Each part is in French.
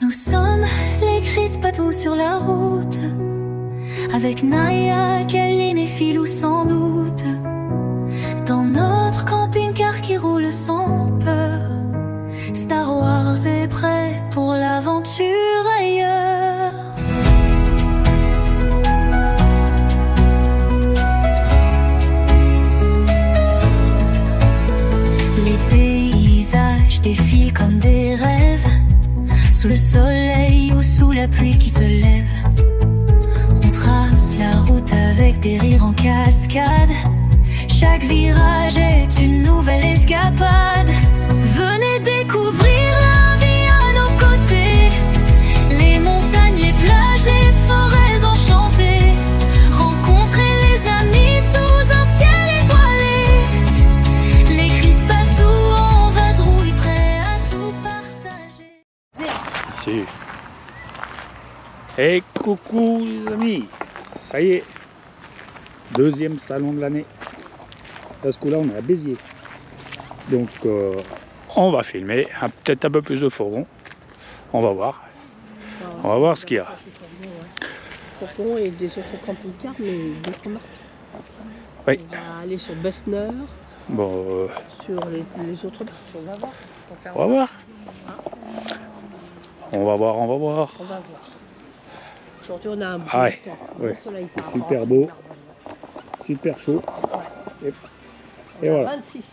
Nous sommes les Crispatous sur la route, avec Naya, Kaline et Philou sans doute, dans notre camping-car qui roule sans peur. Star Wars est prêt pour l'aventure ailleurs. Les paysages défilent comme des rêves, sous le soleil ou sous la pluie qui se lève. On trace la route avec des rires en cascade. Chaque virage est une nouvelle escapade. Venez découvrir la vie à nos côtés, les montagnes, les plages, les forêts enchantées. Rencontrer les amis sous un ciel étoilé. Les Crispatous en vadrouille, prêts à tout partager. Si. Et coucou les amis, ça y est, deuxième salon de l'année. Parce que là on est à Béziers. Donc on va filmer, peut-être un peu plus de fourgons. On va voir. On va voir ce qu'il y a. Fourgons et des autres camping-cars, mais d'autres marques. Oui. On va aller sur Bessner, Bon, sur les autres marques. On va voir. on va voir. On va voir, on va voir. On va voir. Aujourd'hui, on a un beau Ah ouais, temps. ouais. Le soleil C'est part. super beau. Super chaud. Ouais. Et On a voilà. 26.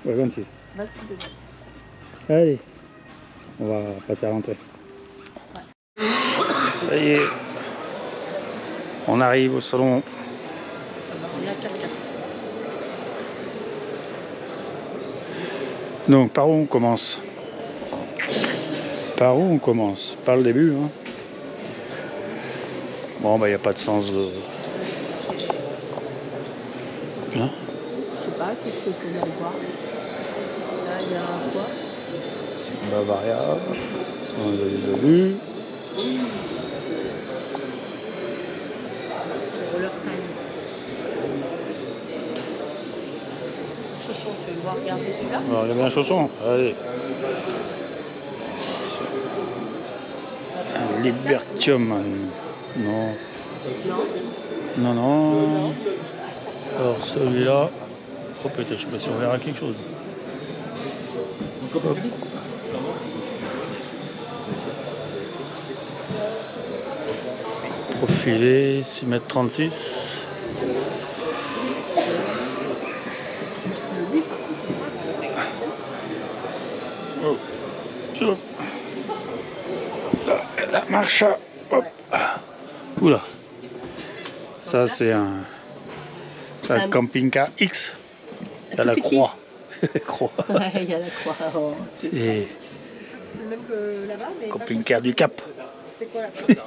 Ouais, 26. 26 degrés. Allez, on va passer à l'entrée. Ça y est, on arrive au salon. Il y a 4x4. Donc par où on commence? Par où on commence? Par le début, hein. Bon, bah il n'y a pas de sens de... Hein? Je sais pas, qu'est-ce qu'on va voir. Là, il y a quoi? C'est Bavaria, ça on l'a déjà vu. Roller Times. Chaussons, tu veux voir regarder celui-là? On va regarder un chausson, allez. Un Libertium, non. Non. Non. Alors celui-là, oh peut-être, je sais pas si on verra quelque chose. Hop. Profilé, 6,36 m. Oh. Hop. La marche. Hop. Oula. Ça c'est un camping-car X. Il y a la croix. Croix. Ouais, il y a la croix. Oh. Et C'est le même que là-bas, mais camping-car du Cap. c'était quoi là-bas?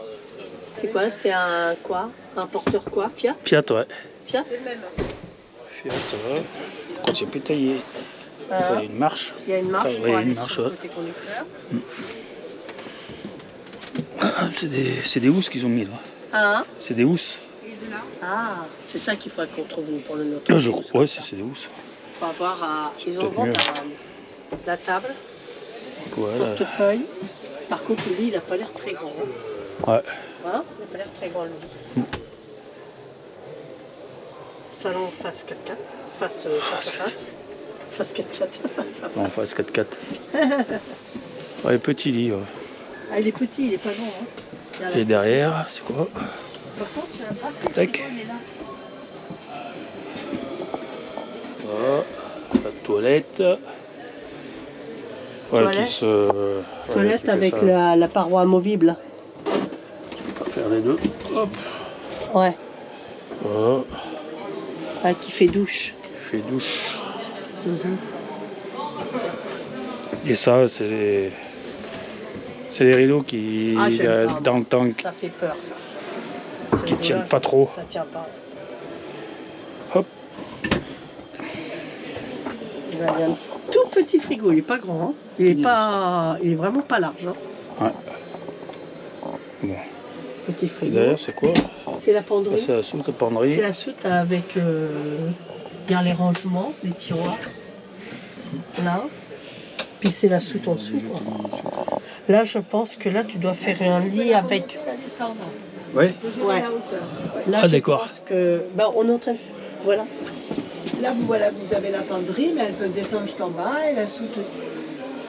C'est quoi? C'est un quoi? Un porteur quoi? Fiat? Fiat, ouais. Fiat? C'est le même. Fiat, ouais. Quand c'est plus taillé. Il y a une marche. Il y a une marche Enfin, pour ouais, aller une sur marche, le ouais. côté conducteur. C'est des housses qu'ils ont mis là. Ah, C'est des housses. Et de là, ah, c'est ça qu'il faut qu'on trouve nous pour le nôtre. Ah, je crois. Ouais, c'est des housses. Il faut avoir ils ont peut-être vendu mieux. la table, Voilà. portefeuille. Par contre, le lit, il n'a pas l'air très grand. Ouais. Hein, il n'a pas l'air très grand le lit. Salon face 4x4, face à face. Face 4x4, face à face. En face 4x4. Ouais, petit lit. Ouais. Ah, il est petit, il est pas grand. Hein. Il y a la- Et derrière, c'est quoi? Par contre, il y a c'est le Tac. frigo, il est là. Voilà. La toilette. Ouais, Toilette. qui se. Toilette qui fait avec ça. la paroi amovible. On va faire les deux. Hop. Ouais, Voilà. ah, qui fait douche. Fait douche. Mhm. Et ça, c'est les rideaux qui, Ah, j'aime pas, dans le temps, Ça fait peur, ça. qui tiennent pas trop. Ça tient pas. Hop. Il y a un tout petit frigo, il est pas grand. Hein. Il est vraiment pas large. Hein. Ouais. Bon. Petit Et frigo. derrière, c'est quoi? C'est la Ça, penderie. c'est la soute de C'est penderie. la soute avec il y a les rangements, les tiroirs. Là. Puis c'est la soute en dessous. Quoi. Là, je pense que là, tu dois faire un lit avec... Oui. Ouais. Là, Ah, je d'accord. pense que... Ben, on est en train de... Voilà. Là, vous avez la penderie, mais elle peut se descendre jusqu'en bas et la soute.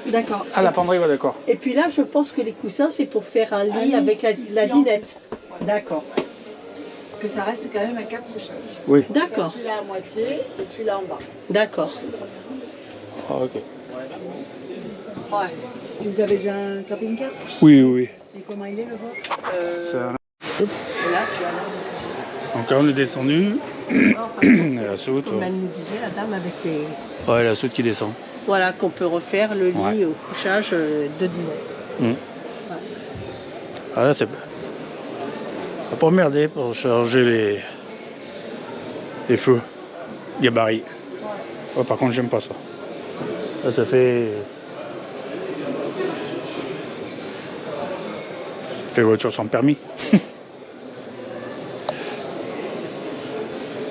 D'accord. Ah, la penderie, ouais, d'accord. Et puis là, je pense que les coussins, c'est pour faire un lit avec la dinette. D'accord. Parce que ça reste quand même à 4 couchages. Oui. D'accord. Celui-là à moitié et celui-là en bas. D'accord. Ah, ok. Ouais. Et vous avez déjà un camping-car? Oui, oui. Et comment il est le vôtre? Ça- Et là, tu as la Donc là, on est descendu. enfin, La soute. comme elle nous disait, la dame avec les... Ouais, la soute qui descend. Voilà, qu'on peut refaire le lit Ouais. au couchage de dinette. Ah là, c'est... Faut pas emmerder pour charger les feux. Gabarit. Ouais, par contre, j'aime pas ça. Là, ça fait voiture sans permis.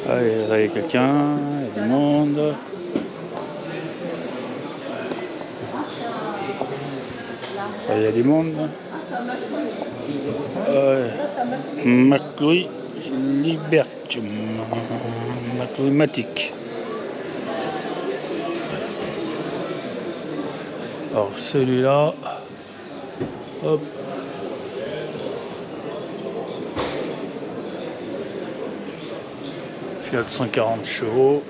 Ah, là, il y a quelqu'un, il y a du monde. Ah, il y a du monde. McLoy Libertium. McLoy Matic. Alors celui-là, hop. Fiat 140 chevaux.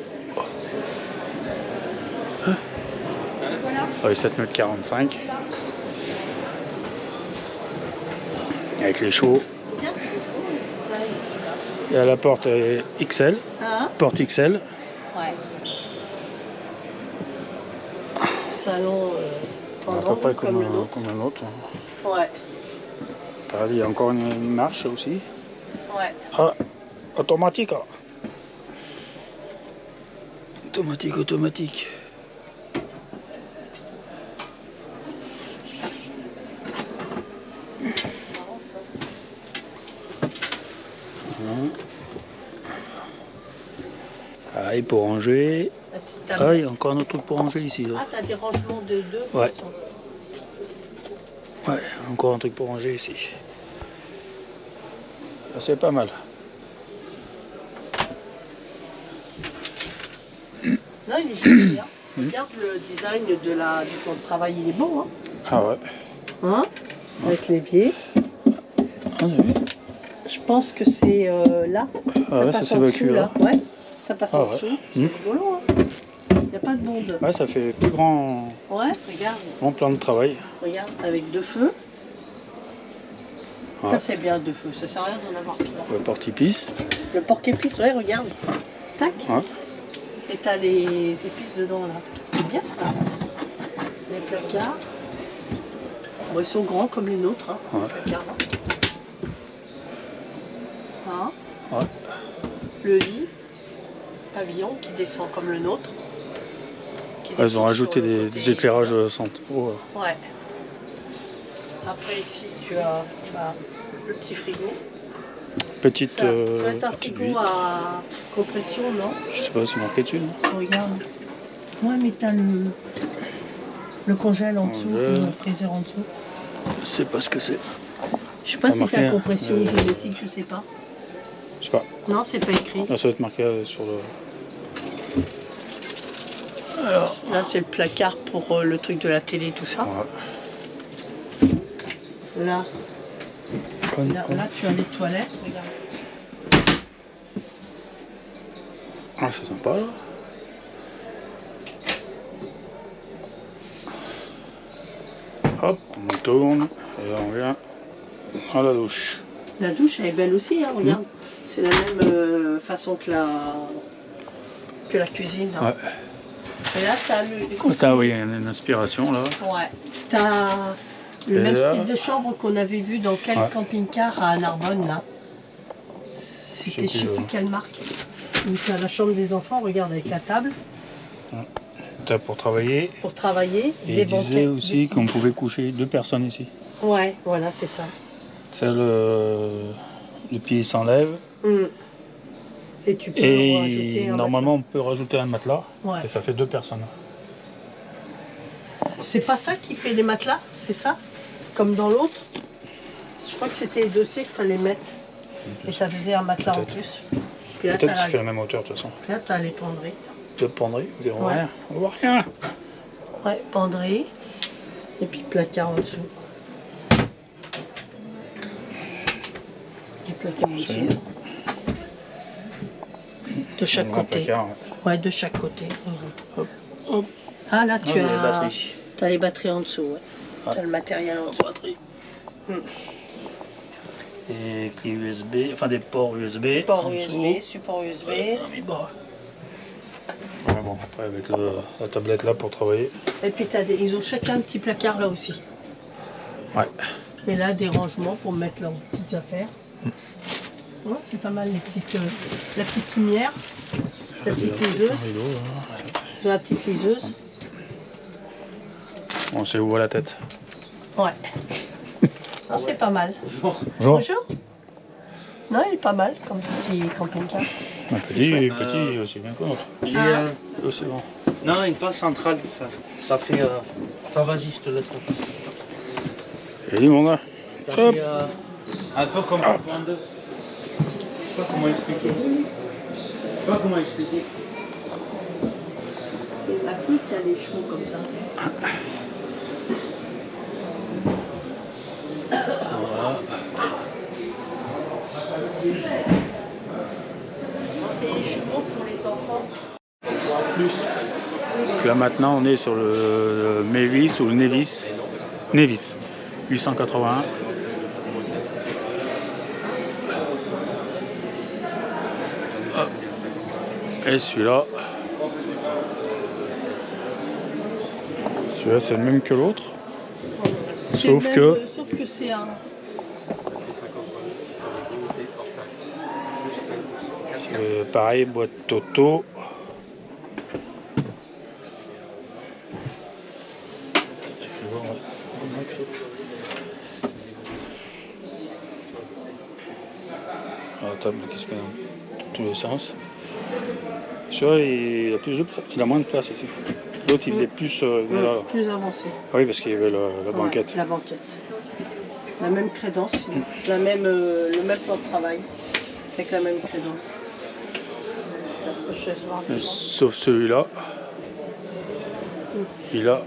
Ouais, 7,45 m. Avec les chevaux. Il y a la porte XL. Hein? Porte XL. Ouais. Salon À peu pendant près comme le nôtre. comme un autre. Ouais. Pareil, il y a encore une marche aussi. Ouais. Ah, automatique. Ah. Automatique. Ah, et pour ranger. La petite table. Ah, il y a encore un autre truc pour ranger ici. Là. Ah, t'as des rangements de deux Ouais. façons. Ouais, encore un truc pour ranger ici. Ça, c'est pas mal. Non, il est joli. Hein. Regarde le design de du plan de travail, il est bon. Hein, Ah ouais. hein? Avec l'évier. Ah, vous avez vu? Je pense que c'est là. Ah ouais, ça passe en s'évacue dessous, là. Ouais, ça passe Ah en ouais. dessous. C'est rigolo. Hein. Il n'y a pas de bande. Ouais, ça fait plus grand Ouais, regarde. plan de travail. Regarde, avec deux feux. Ouais. Ça, c'est bien deux feux. Ça sert à rien d'en avoir trois. Le porte-épices. Le porc-épice, ouais, regarde. Tac. Ouais. Et t'as les épices dedans, là. C'est bien, ça. Les placards. Bon, ils sont grands comme les nôtres, hein, Ouais. les placards. Hein. Ouais. Le lit. Pavillon qui descend comme le nôtre. Qui Ils descend ont rajouté sur le côté. des éclairages centraux. Ouais. Après, ici, tu as le petit frigo. Petite, Ça doit être un petite frigo vitre. à compression, non? Je sais pas, c'est marqué dessus. Non Regarde. Ouais, mais t'as le congèle en dessous, Congèle. le freezer en dessous. Je sais pas ce que c'est. Je sais pas Pas si c'est à marqué, compression génétique, je sais pas. Je sais pas. Non, c'est pas écrit. Là, ça va être marqué sur le. Alors. Là, c'est le placard pour le truc de la télé, tout ça. Ouais. Là, là, tu as les toilettes, regarde. Ah, c'est sympa là. Hop, on tourne et on vient à la douche. La douche, elle est belle aussi, hein, regarde. C'est la même façon que la cuisine. Hein. Ouais. Et là, t'as le... T'as oui, une inspiration là. Ouais. T'as le Et même là- style de chambre qu'on avait vu dans quel Ouais. camping-car à Narbonne, là. C'était je sais plus quelle marque. Où tu as la chambre des enfants, regarde, avec la table T'as pour travailler. pour travailler. Et des il disait banquettes, aussi des qu'on pouvait coucher 2 personnes ici. petits- Ouais, voilà, c'est ça. C'est le pied s'enlève. Et tu peux rajouter Et un normalement, on peut rajouter un matelas. matelas. Et Ouais. ça fait 2 personnes. C'est pas ça qui fait les matelas, c'est ça? comme dans l'autre. Je crois que c'était les dossiers qu'il fallait mettre. Et ça faisait un matelas en Peut-être. plus. Puis là, Peut-être que t'as ça fait la même hauteur de toute façon. là, t'as les penderies. De penderie, vous verrez Ouais. rien. On voit rien. Ouais, penderie. Et puis placard en dessous. Et placard en dessous. De chaque Un grand côté. placard, ouais. Ouais, de chaque côté. Hop, hop. Ah, là, tu Ah, as les batteries. t'as les batteries en dessous. Ouais. Ah. T'as le matériel en dessous. Et clés USB, enfin des ports USB. Port en USB, dessous. support USB. Mais bon. Ouais, bon, après avec la tablette là pour travailler. Et puis ils ont chacun un petit placard là aussi. Ouais. Et là, des rangements pour mettre leurs petites affaires. Ouais, c'est pas mal, la petite lumière, la petite liseuse. Rideau, hein. La petite liseuse. On sait où va la tête. Ouais. Non, c'est pas mal. Bonjour. Bonjour. Non, il est pas mal comme petit camping-car. Un petit aussi bien que l'autre. Il est, Ah. C'est bon. non, il passe central. Ça fait. Ah, vas-y, je te laisse. Il y a du monde là. Ça Hop. fait un peu comme un point de. Je sais pas comment expliquer. Je sais pas comment expliquer. C'est la pluie qui a les chevaux comme ça. Voilà. C'est les chevaux pour les enfants. Là maintenant on est sur le Mavis ou le Nevis. Nevis 881. Hop. Et celui-là. Celui-là c'est le même que l'autre. C'est Sauf même, que- sauf que c'est un. Pareil, boîte Toto. La table qui se met dans tous les sens. Celui-là, il a plus de place, il a moins de place ici. L'autre, il faisait plus. là. Plus avancé. Ah oui, parce qu'il y avait la banquette. Ouais, la banquette. La même crédence, le même plan de travail. Avec la même crédence. La chaise noire Mais devant. sauf celui-là, il a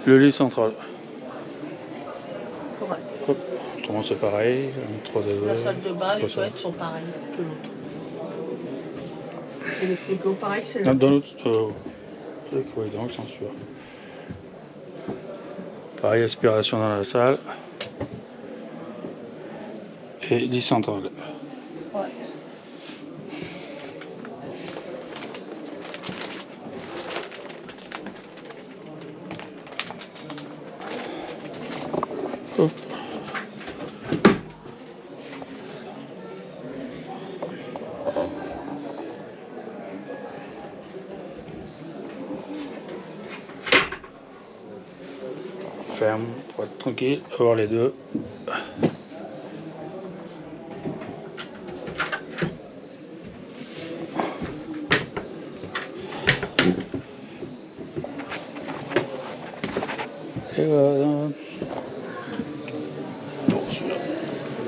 le lit central. Ouais. Hop, autrement c'est pareil. La salle de bain, les trois toilettes sont pareilles que l'autre. Et le frigo, pareil, c'est salles. le Dans l'autre, oui, dans l'autre sens, celui-là. Pareil, aspiration dans la salle. Et lit central. Ouais. Hop. Ferme pour être tranquille, avoir les deux. Et voilà. Bon, celui-là.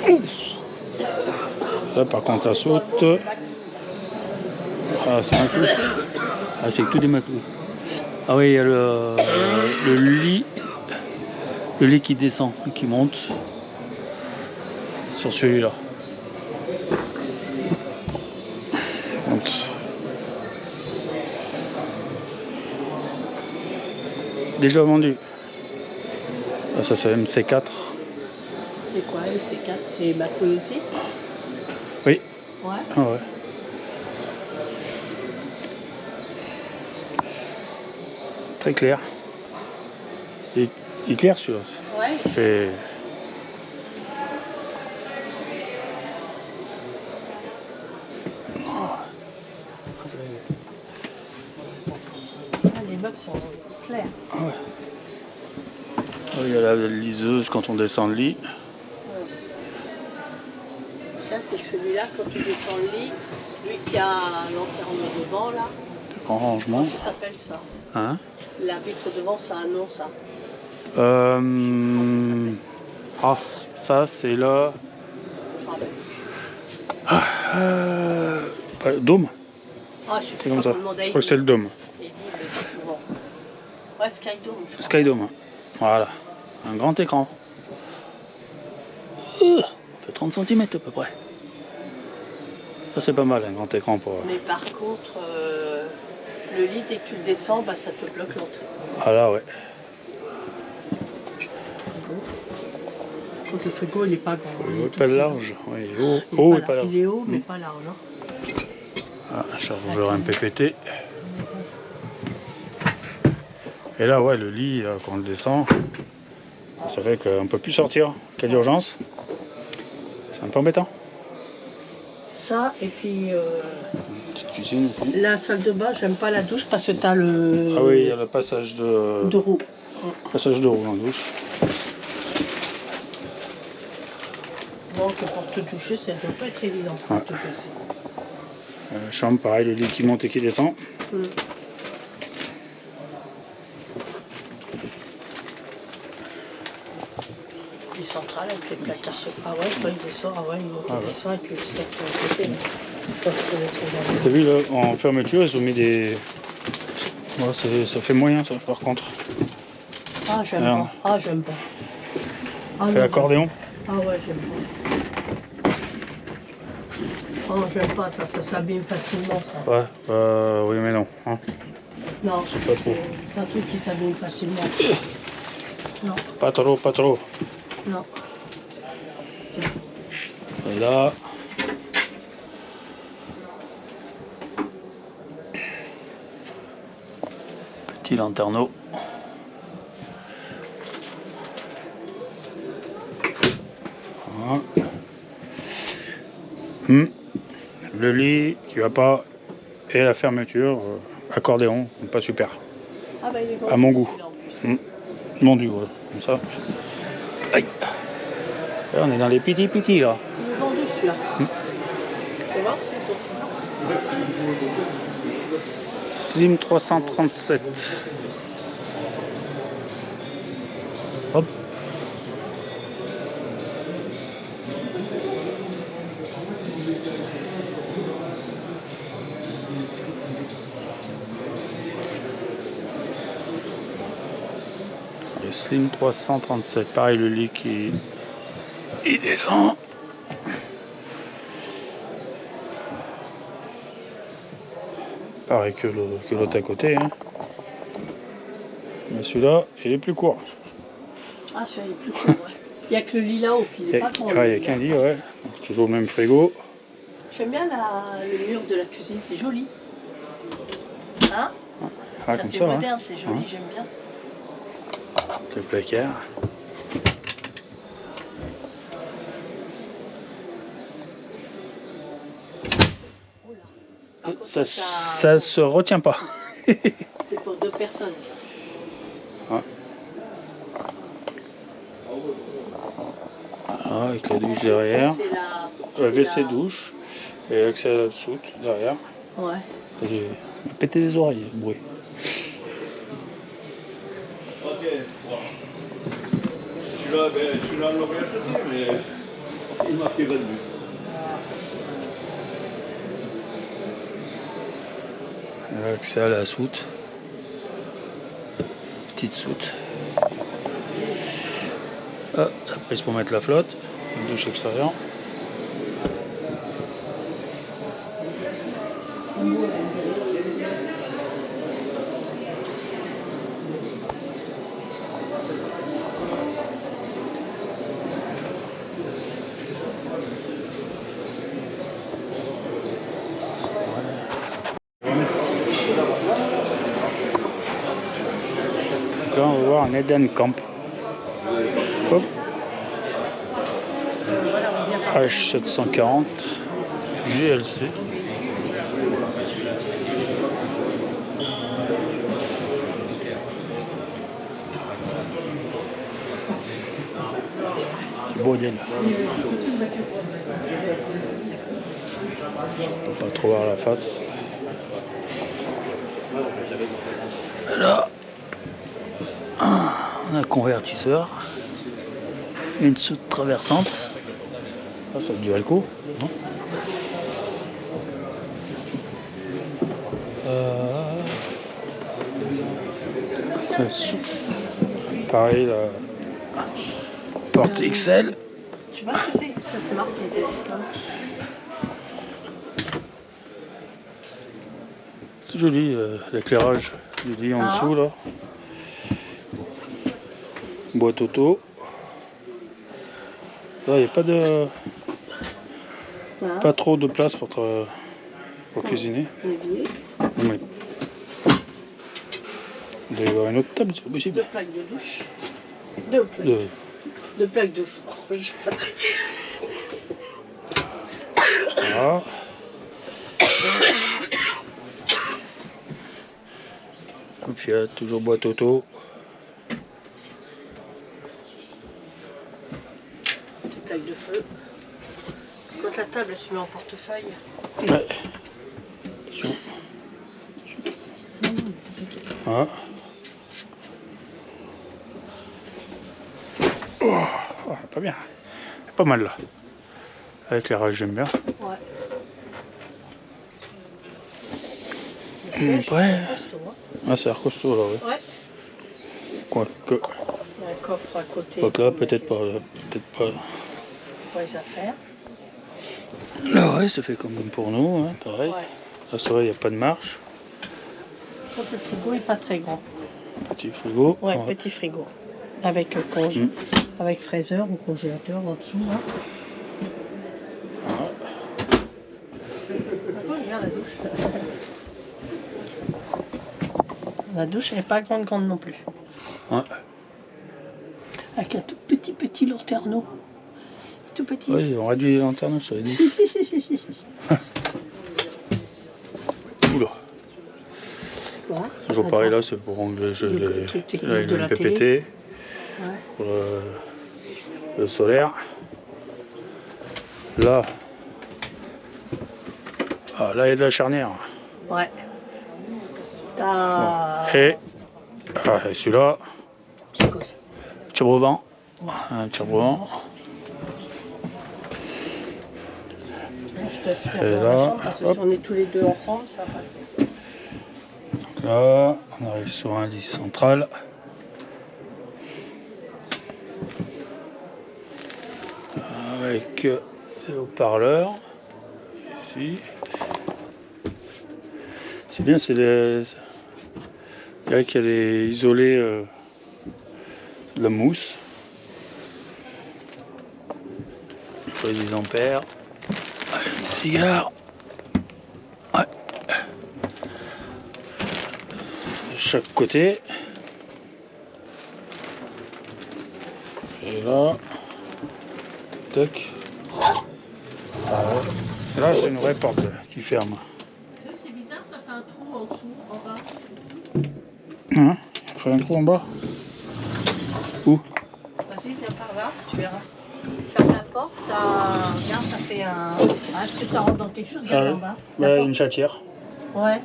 Ouf. Là, par contre, la saute. Ah, c'est un clou. Ah, c'est que tout des maclous. Ah oui, il y a le lit. Le lit qui descend, qui monte sur celui-là. Donc, déjà vendu. Ah, ça c'est MC4. C'est quoi, les C4? C'est matelas aussi? Oui. Ouais. Ah ouais. Très clair. Il est clair celui-là. Ouais. Ça fait. Ah, les meubles sont clairs. Ah ouais. Ah, il y a la liseuse quand on descend le lit. Tiens, c'est que celui-là, quand tu descends le lit, lui qui a l'enterrement devant, là, Grand rangement. ça s'appelle ça. Hein? La vitre devant, ça a un nom, ça. Ah, ça c'est le pas le dôme. Ah, je sais C'est comme pas ça. comment Je crois que c'est le dôme. Il dit, il le dit souvent. Ouais, Skydome. je crois. Skydome. Hein. Voilà. Un grand écran. Ça fait 30 cm à peu près. Ça c'est pas mal un grand écran pour. Mais par contre, le lit, dès que tu le descends, bah, ça te bloque l'entrée. Ah là ouais. Donc le frigo, il n'est pas grand. Il est pas large. Ouais, il est haut. Haut et pas large. Il est haut, mais pas large. Hein. Ah, un chargeur MPPT. Et là ouais le lit quand on le descend, ça fait qu'on peut plus sortir. Quelle urgence. C'est un peu embêtant. Ça, et puis Petite cuisine aussi. la salle de bain, j'aime pas la douche parce que tu as le. Ah oui, il y a le passage de roue. passage de roue en douche. Donc pour te doucher, ça ne doit pas être évident pour Ouais. te passer. Chambre pareil, le lit qui monte et qui descend. Il central avec les placards sur. Ah ouais, quand il descend, il monte et descend avec les stocks sur le côté. là. Pas se connaître sur la- T'as vu là, en fermeture, ils ont mis des. Ouais, ça fait moyen ça par contre. Ah, j'aime Merde. pas. Ah, j'aime pas. Ah, Fait non, accordéon. Ah ouais, j'aime pas. Oh, j'aime pas ça, ça s'abîme facilement ça. Ouais, oui mais non. Hein. Non, Pas trop. c'est un truc qui s'abîme facilement. Non, Pas trop, pas trop. non. Et là. Petit lanterneau. Voilà. Le lit qui va pas et la fermeture accordéon, pas super. Ah bah il est bon. À mon goût. celui-là, en plus. Vendu, ouais, comme ça. Aïe. Là, on est dans les petits là. Il est vendu celui-là. On va voir s'il est bon. Slim 337. Hop. Le Slim 337. Pareil, le lit qui il descend. Pareil que l'autre à côté. Hein. Mais celui-là, il est plus court. Ah celui-là il est plus court, ouais. Il n'y a que le lit là-haut, puis il Il n'est n'y a, pas grand. ouais, il y a qu'un lit, ouais. Donc, toujours le même frigo. J'aime bien le mur de la cuisine, c'est joli. Hein? Ah, Ça comme fait ça, moderne, hein. c'est joli, Ouais. j'aime bien. Le placard. Oh là. Par contre, Ça se retient pas. c'est pour deux personnes ça. Ah, avec la douche derrière. C'est la. Le c'est WC la- douche. Et accès à la soute derrière. Ouais. Il m'a pété les oreilles, le bruit. Ok, bon. Celui-là, on l'aurait acheté, mais il m'a fait vendu. Accès à la soute. Petite soute. Ah, la prise pour mettre la flotte. Une douche extérieure. Là, on va voir un Eden Camp. Hop. H740 GLC. Modèle. On peut pas trop voir la face. Là, on On a un convertisseur. Une soute traversante. Ah, c'est du Alco, non? Pareil, la porte XL. Je sais pas ce que c'est cette marque qui est C'est joli l'éclairage du lit en dessous là. Boîte auto. Là, il n'y a pas de. Pas trop de place pour cuisiner. Mais... il doit y avoir une autre table, c'est pas possible. 2 plaques de douche. 2 plaques. Deux plaques de four. Je suis fatiguée. Voilà. Et puis il y a toujours boîte auto. Des plaques de feu. Quand la table elle se met en portefeuille. Ouais. Attention. Voilà. Oh, pas bien. Pas mal là. Avec l'éclairage, j'aime bien. Ouais. Après. Ah, c'est costaud là, ouais. Ouais. Quoique. Un coffre à côté. Donc là, peut-être pas. Pour les affaires. Là, ouais, ça fait comme pour nous, hein, pareil. Ouais. Là, c'est vrai, il n'y a pas de marche. Donc, le frigo est pas très grand. Petit frigo. Ouais, petit frigo. Avec avec fraiseur ou congélateur en dessous. Là. Oh, regarde la douche. La douche n'est pas grande non plus. Ouais. Avec un tout petit lanterneau. Tout petit. Oui, on réduit les lanternes sur les douches. Oula. C'est quoi? Toujours pareil là, c'est pour régler le truc technique là, il de a la une PPT. télé. Pour le solaire. Là. Ah, là, il y a de la charnière. Ouais. Bon. Et celui-là. Petit breuvant. Un petit breuvant. Je te laisse faire Et dans là, la chambre, parce que si on est tous les deux ensemble, ça va. Donc là, on arrive sur un lit central. Avec des haut-parleurs. Ici. C'est bien, c'est les. Il y a qu'elle est isolée de la mousse. Pour les 10 ampères. Un cigare. Ouais. De chaque côté. Et là. Tac. Et là, c'est une vraie porte qui ferme. C'est bizarre, ça fait un trou en dessous, en bas. Hein? Ça fait un trou en bas? Où? Vas-y, viens par là, tu verras. Ferme la porte, regarde, ça fait un. Ah, est-ce que ça rentre dans quelque chose en bas? Ouais, une chatière. Ouais.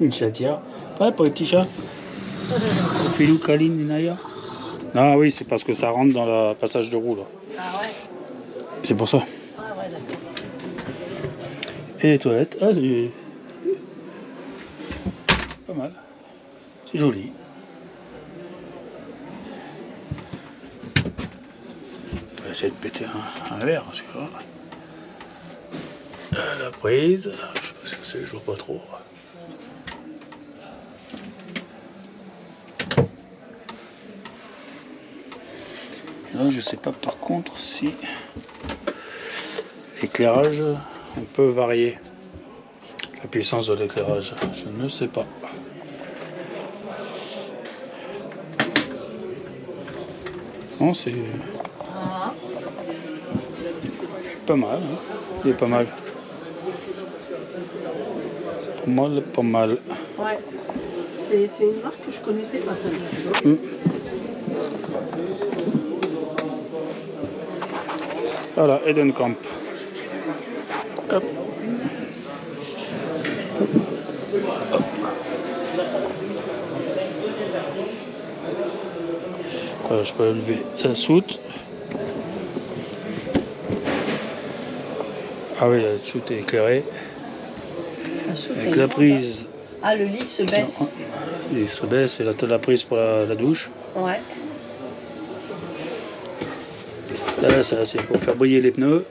Une chatière. Ouais, pour les petits chats. Filou, Kaline, Naya. Ah oui, c'est parce que ça rentre dans le passage de roue là. Ah ouais. C'est pour ça. Ah ouais, d'accord. Et les toilettes, ah c'est pas mal. C'est joli. On va essayer de péter un verre parce que la prise, je sais pas ce que c'est, je vois pas trop. Et là, je sais pas par contre si l'éclairage, on peut varier la puissance de l'éclairage. Je ne sais pas. Non, c'est pas mal. Hein. Il est pas mal. Pas mal. Ouais. C'est une marque que je connaissais pas, ça. Voilà, Edenkamp. Hop. Hop. Je peux lever la soute. Ah oui, la soute est éclairée. La soupe Avec est la grande. prise. Ah, le lit se baisse. Il se baisse et la prise pour la douche. Ouais. Là, ça c'est pour faire briller les pneus.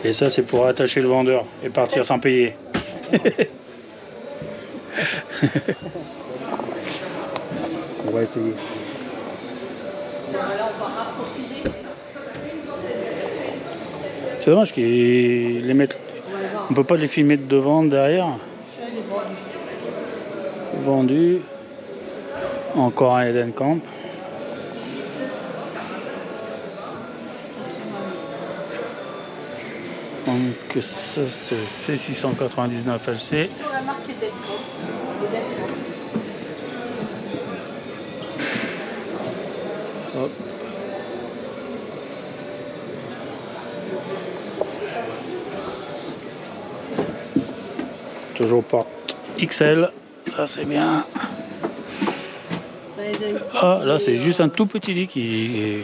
Et ça c'est pour attacher le vendeur et partir sans payer. On va essayer. C'est dommage qu'ils les mettent. On peut pas les filmer de devant, derrière. Vendu. Encore un Eden Camp. Donc ça c'est C699 LC. Pour la marque Edenco. Hop. Toujours porte XL, ça c'est bien. Ça Edenco. Ah là c'est juste un tout petit lit qui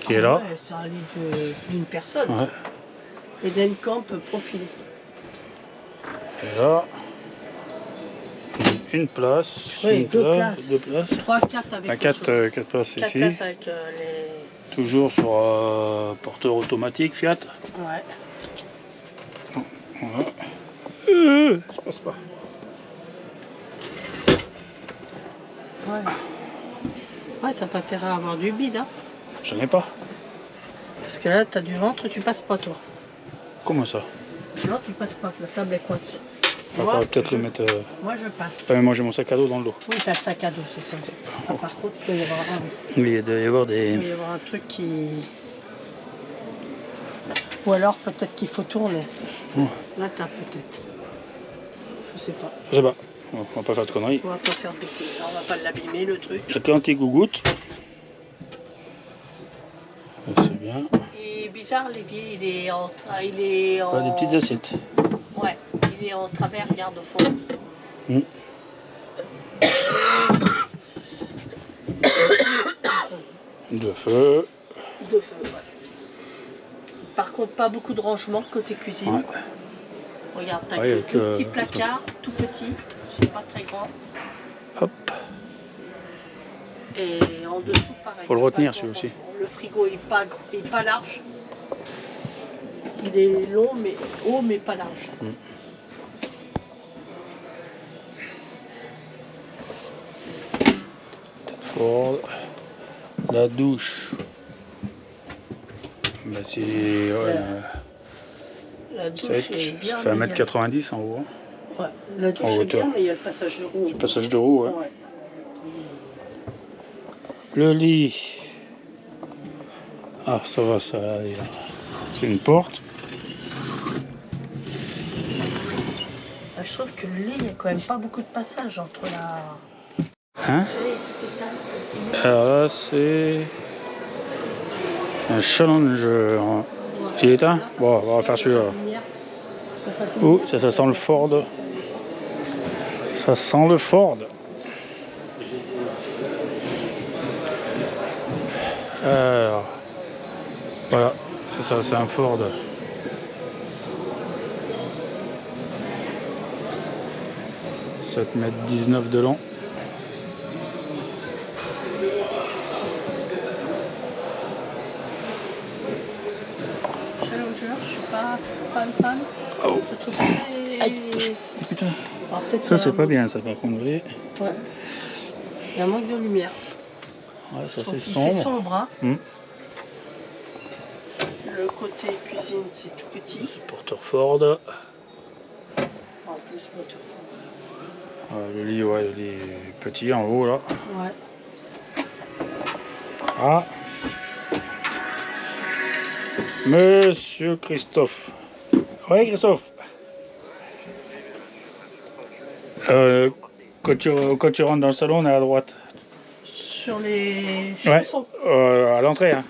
est là. Ouais, c'est un lit d'une personne. Ouais. Edencamp profilé. Et là, une place, Oui, une deux place, places. deux places. 3, 4 avec Bah, le 4 chauffeur. places 4 ici. places avec les... Toujours sur porteur automatique Fiat. Ouais. Voilà. Je passe pas. Ouais. Ouais, t'as pas intérêt à avoir du bide, hein. J'en ai pas. Parce que là, t'as du ventre, tu passes pas, toi. Comment ça? Non, tu passes pas, la table est coincée. On va peut-être le mettre. Moi, je passe. Pas moi j'ai mon sac à dos dans le dos. Oui, t'as le sac à dos, c'est ça. Ah, par contre, il peut y avoir Oui, il doit y avoir il des. peut y avoir un truc qui... Ou alors, peut-être qu'il faut tourner. Ouais. Là, t'as peut-être. Je sais pas. Je sais pas. On va pas faire de conneries. On va pas faire de bêtises. Là, on va pas l'abîmer, le truc. L'anti-gougoute. C'est bien. Il est bizarre, l'évier, il est en... Il est en... Des petites assiettes. Ouais, il est en travers, regarde au fond. Mm. De feu. De feu, ouais. Par contre, pas beaucoup de rangement côté cuisine. Ouais. Regarde, t'as Ouais, que avec, deux petits placards, tout petits, ils sont pas très grands. Hop. Et en dessous, pareil. Faut le pas retenir, de celui aussi. rangement. Le frigo est pas large. Il est long, mais haut, mais pas large. Ford. La douche. Bah, c'est. Ouais, La douche sec. est bien. Fait mais il y a- 1m90 en haut. Hein. Ouais, la douche en est hauteur. bien, mais il y a le passage de roue. Passage de roue, ouais. Ouais. Le lit. Ah, ça va, ça. C'est une porte. Là, je trouve que le lit, il n'y a quand même pas beaucoup de passage entre la... Hein? Alors là, c'est un Challenger. Il est éteint? Bon, on va faire celui-là. Oh, ça sent le Ford. Ça sent le Ford. Alors, voilà, c'est ça, c'est un Ford. « 7,19 m de long. Challenger, je suis pas fan. Oh. Je trouve très... Aïe, putain. Alors, peut-être Ça, qu'il y a c'est un pas manque- bien, ça, par contre, vous voyez. Ouais. Il y a un manque de lumière. Ouais, ça, Je trouve c'est qu'il fait sombre. sombre, hein. Hmm. Le côté cuisine, c'est tout petit. C'est porteur Ford. En plus, moteur fond. Le lit, ouais, le lit est petit en haut, là. Ouais. Ah. Monsieur Christophe. Oui, Christophe. Quand tu rentres dans le salon, on est à droite. Sur les Ouais, chaussons. à l'entrée. Hein.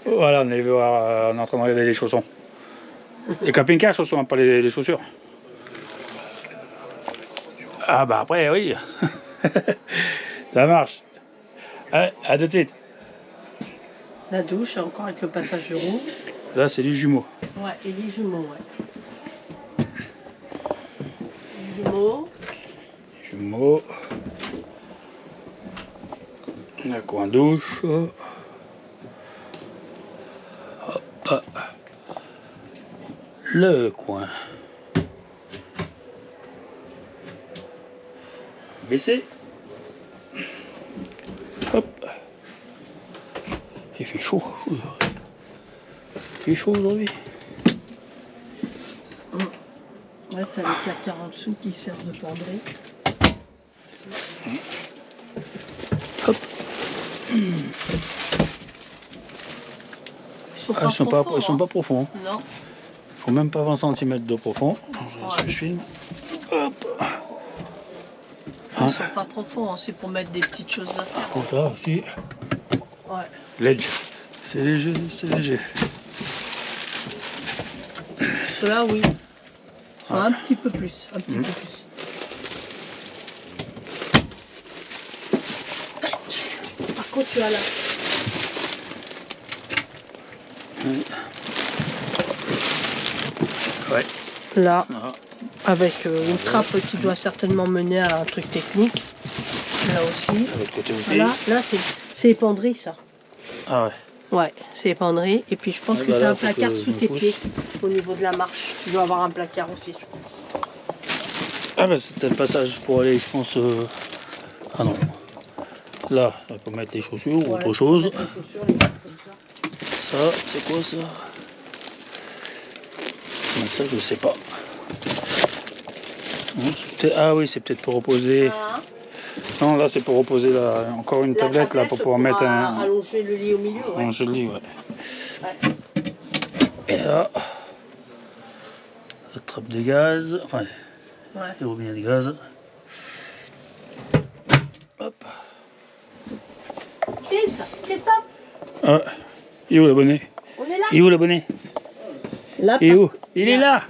Voilà, on est en train de regarder les chaussons. Les camping-cars chaussons, pas les chaussures. Ah bah après, oui. Ça marche. Allez, à tout de suite. La douche, encore avec le passage de roue. Là, c'est les jumeaux. Ouais, et les jumeaux, ouais. Les jumeaux. Jumeaux. Le coin douche. Hop. Le coin. Baissé. Hop. Il fait chaud. Il fait chaud aujourd'hui. Ouais, t'as les placards en dessous qui servent de penderie. Hop. Ils sont pas profonds. Non. Il faut même pas 20 cm de profond. Je filme. Hop. Ils sont pas profonds, hein, c'est pour mettre des petites choses à faire. Donc là aussi, Ouais. ledge. C'est léger, c'est léger. Ceux-là, oui. Ils sont un petit peu plus. Un petit peu plus. Par contre, tu as là. Ouais. Là, Ah. avec une trappe qui doit certainement mener à un truc technique. Là aussi. De l'autre côté aussi. Là c'est les penderies, ça. Ah ouais. Ouais, c'est les penderies. Et puis je pense Ouais, que bah tu as là, un faut placard que sous je tes pousse. pieds au niveau de la marche. Tu dois avoir un placard aussi, je pense. Ah bah c'était le passage pour aller, je pense. Ah non. Là, on peut mettre les chaussures ou autre chose. Les chaussures, les trucs comme ça. Ça, c'est quoi ça? Mais ça, je sais pas. Ah oui, c'est peut-être pour reposer. Ah, Non, là, c'est pour reposer encore une la tablette là pour pouvoir mettre un. allonger le lit au milieu. Ouais. Un joli, ouais. Ouais. Et là, la trappe de gaz, enfin, Ouais. les robinets de gaz. Hop. Christophe, Ah, il est où l'abonné? on est là. Il est où l'abonné? Là, Il est où? Il est là.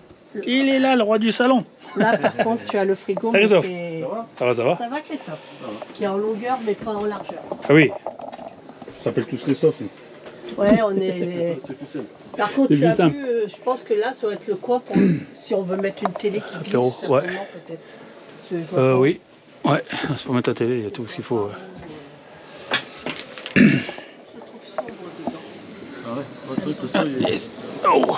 Il est là, le roi du salon. Là, par contre, tu as le frigo. Ça, Christophe. mais Ça va, ça va? Ça va, Christophe? Qui est en longueur, mais pas en largeur. Ah oui. Ça s'appelle tous Christophe. Ouais, on est. C'est plus simple. Par contre, C'est tu plus as simple. vu, je pense que là, ça va être le coin pour si on veut mettre une télé qui glisse. Apéro, ouais. Certainement, peut-être. Parce que je vois pas. Oui. Ouais, c'est pour mettre la télé, il y a tout ce qu'il faut. Ouais. Je trouve sombre dedans. Ah ouais, c'est vrai que ça, il est... Yes. Oh.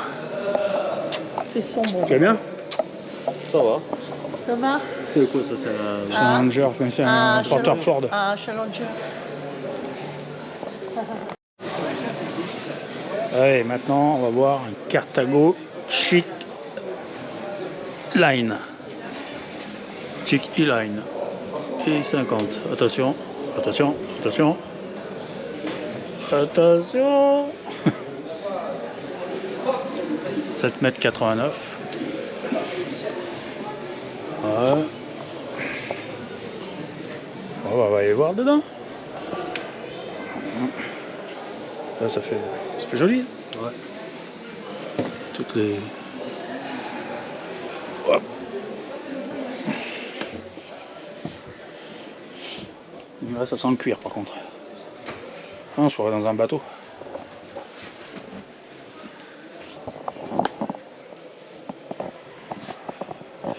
C'est sombre. Tu vas bien? Ça va. Ça va? C'est quoi ça? C'est un... Challenger, enfin, c'est un porteur Ford. Un Challenger. Allez, maintenant, on va voir un Cartago Chic Line. Chic E-Line. Et 50. Attention, attention, attention. Attention. 7,89 m. Ouais. On va aller voir dedans. Là, ça fait joli. Ouais. Toutes les... Hop. Là, ça sent le cuir, par contre. Ah, on serait dans un bateau.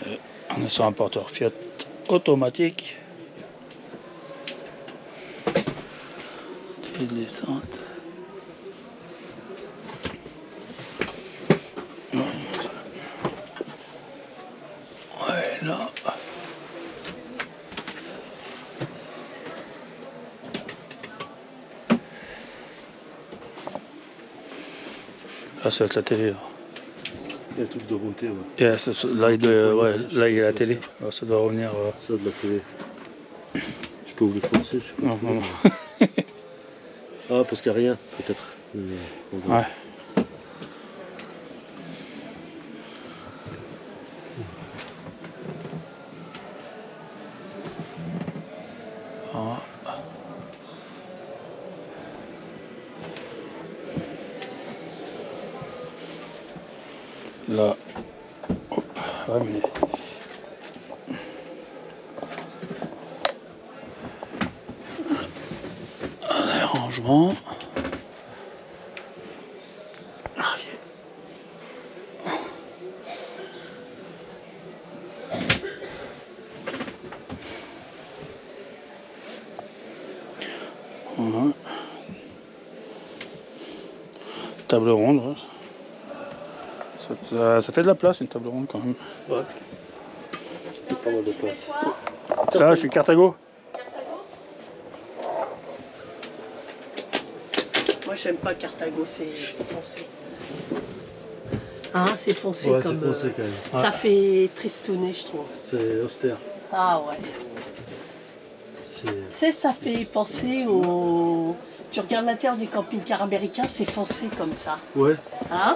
Et on est sur un porteur Fiat automatique. Petite descente. Ouais, là. Là, ça va être la télé. Là, Il y a tout de remonter, ouais. et là, là, il y a la télé. Alors, ça doit revenir. Ça, de la télé. Je peux vous le forcer, je sais pas. Non, non, non. Ah, parce qu'il n'y a rien, peut-être. On va- Ouais. Ah. Là, hop, ouais, mais rangement. Voilà. Table ronde, ouais. Ça fait de la place une table ronde quand même. Ouais. C'est pas mal de place. Là, je suis Carthago. Moi, j'aime pas Carthago, c'est foncé. Hein, c'est foncé Ouais, comme. c'est foncé quand même. Ça fait tristounet, je trouve. C'est austère. Ah ouais. C'est... Tu sais, ça fait penser au. Tu regardes l'intérieur des camping-cars américains, c'est foncé comme ça. Ouais. Hein?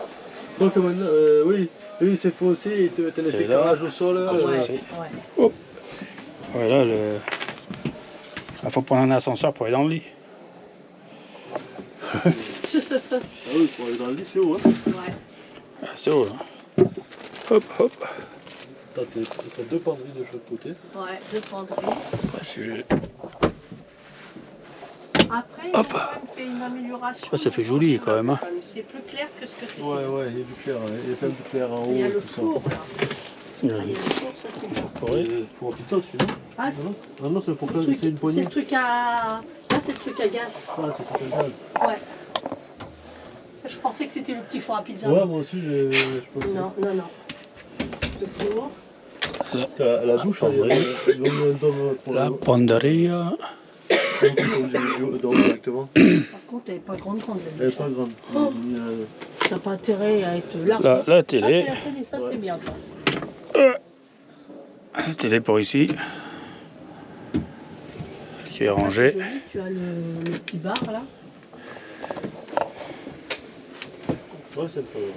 Donc maintenant, oui, c'est foncé et t'as l'effet Et là, carrelage au sol. Ouais. c'est- Ouais. Hop. Voilà, il faut prendre un ascenseur pour aller dans le lit. Ah oui, pour aller dans le lit, c'est haut. Hein. Ouais. Ah, c'est haut là. Hop, hop. T'as deux penderies de chaque côté. Ouais, deux penderies. Après, c'est- Après, ils ont Hop. quand même fait une amélioration. Ouais, ça fait joli, quand même, hein. C'est plus clair que ce que c'était. Ouais, ouais, il y a du clair, hein. Il y a plein de clair en haut. Il y a le tout ça. four là. Il y Ah, a il y a le four, ça c'est bien. Ouais. Il faut un petit temps dessus, non? Ah, Non, ah non, c'est un four le plein, truc- c'est une c'est poignée. le truc à. Là, c'est le truc à gaz. Ah, c'est tout un gaz. Ouais. Je pensais que c'était le petit four à pizza. Ouais, moi aussi, je pensais. Non, non, non. Le four. T'as la douche, là, ils ont mis un dôme pour La panderia. dôme directement. Par contre, elle n'est pas grande, grande. la Elle est douche. pas grande. Oh. Ça n'a pas intérêt à être là. La Ah, c'est télé. la télé, ça c'est bien ça. La télé pour ici. Qui est rangée. C'est joli, tu as le petit bar là. Ouais, c'est pas grave.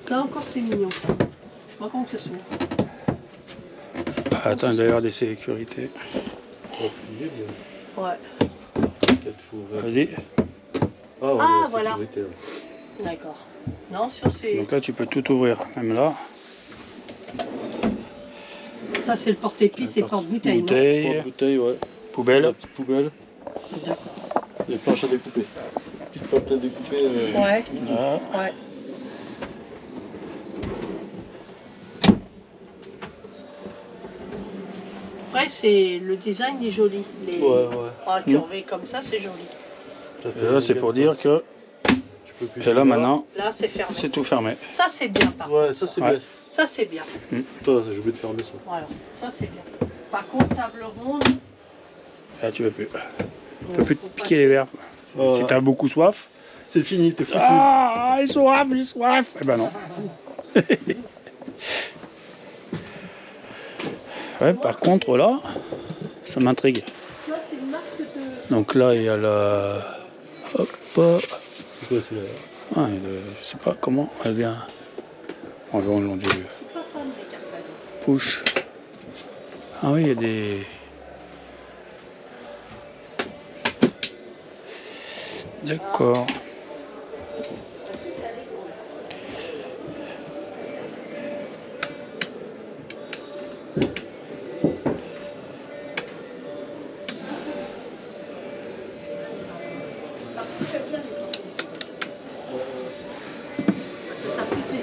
Ça encore c'est mignon ça. Je sais pas comment que ça s'ouvre. Ah, attends, il doit y avoir des sécurités. On va plier, bien. Ouais, Peut-être faut ouvrir. Vas-y. Ah, ouais, Ah, la voilà. sécurité, là. d'accord. Non, sur ces. Donc là, tu peux tout ouvrir. Même là. Ça c'est le porte-épices et porte-bouteille. non Bouteille. Porte-bouteille, ouais. La Poubelle. petite poubelle. D'accord. Les planches à découper. Petite planche à découper. Ouais, Là. ouais. Après, c'est le design est joli. Les Ouais, ouais. curvés comme ça, c'est joli. Ça fait Et là, c'est une pour gaine dire de que. place. Tu peux plus Et là, maintenant, Là, c'est fermé. c'est tout fermé. Ça, c'est bien, par contre. Ouais, ça c'est Ouais. bien. Ça, c'est bien. Attends, j'ai oublié de fermer ça. Voilà, ça, c'est bien. Par contre, table ronde. Là, tu peux plus. Tu peux plus te piquer les verres. Ouais. Si t'as beaucoup soif. C'est fini, t'es foutu. Ah, il soif, il soif. Eh ben non. Ouais, par contre, là, ça m'intrigue. Tu vois, c'est une marque de. Donc là, il y a la. Hop. C'est quoi celui-là? Ah, je sais pas comment elle vient. On va le long du Je suis pas fan des Carthago. push. Ah oui, il y a des. D'accord.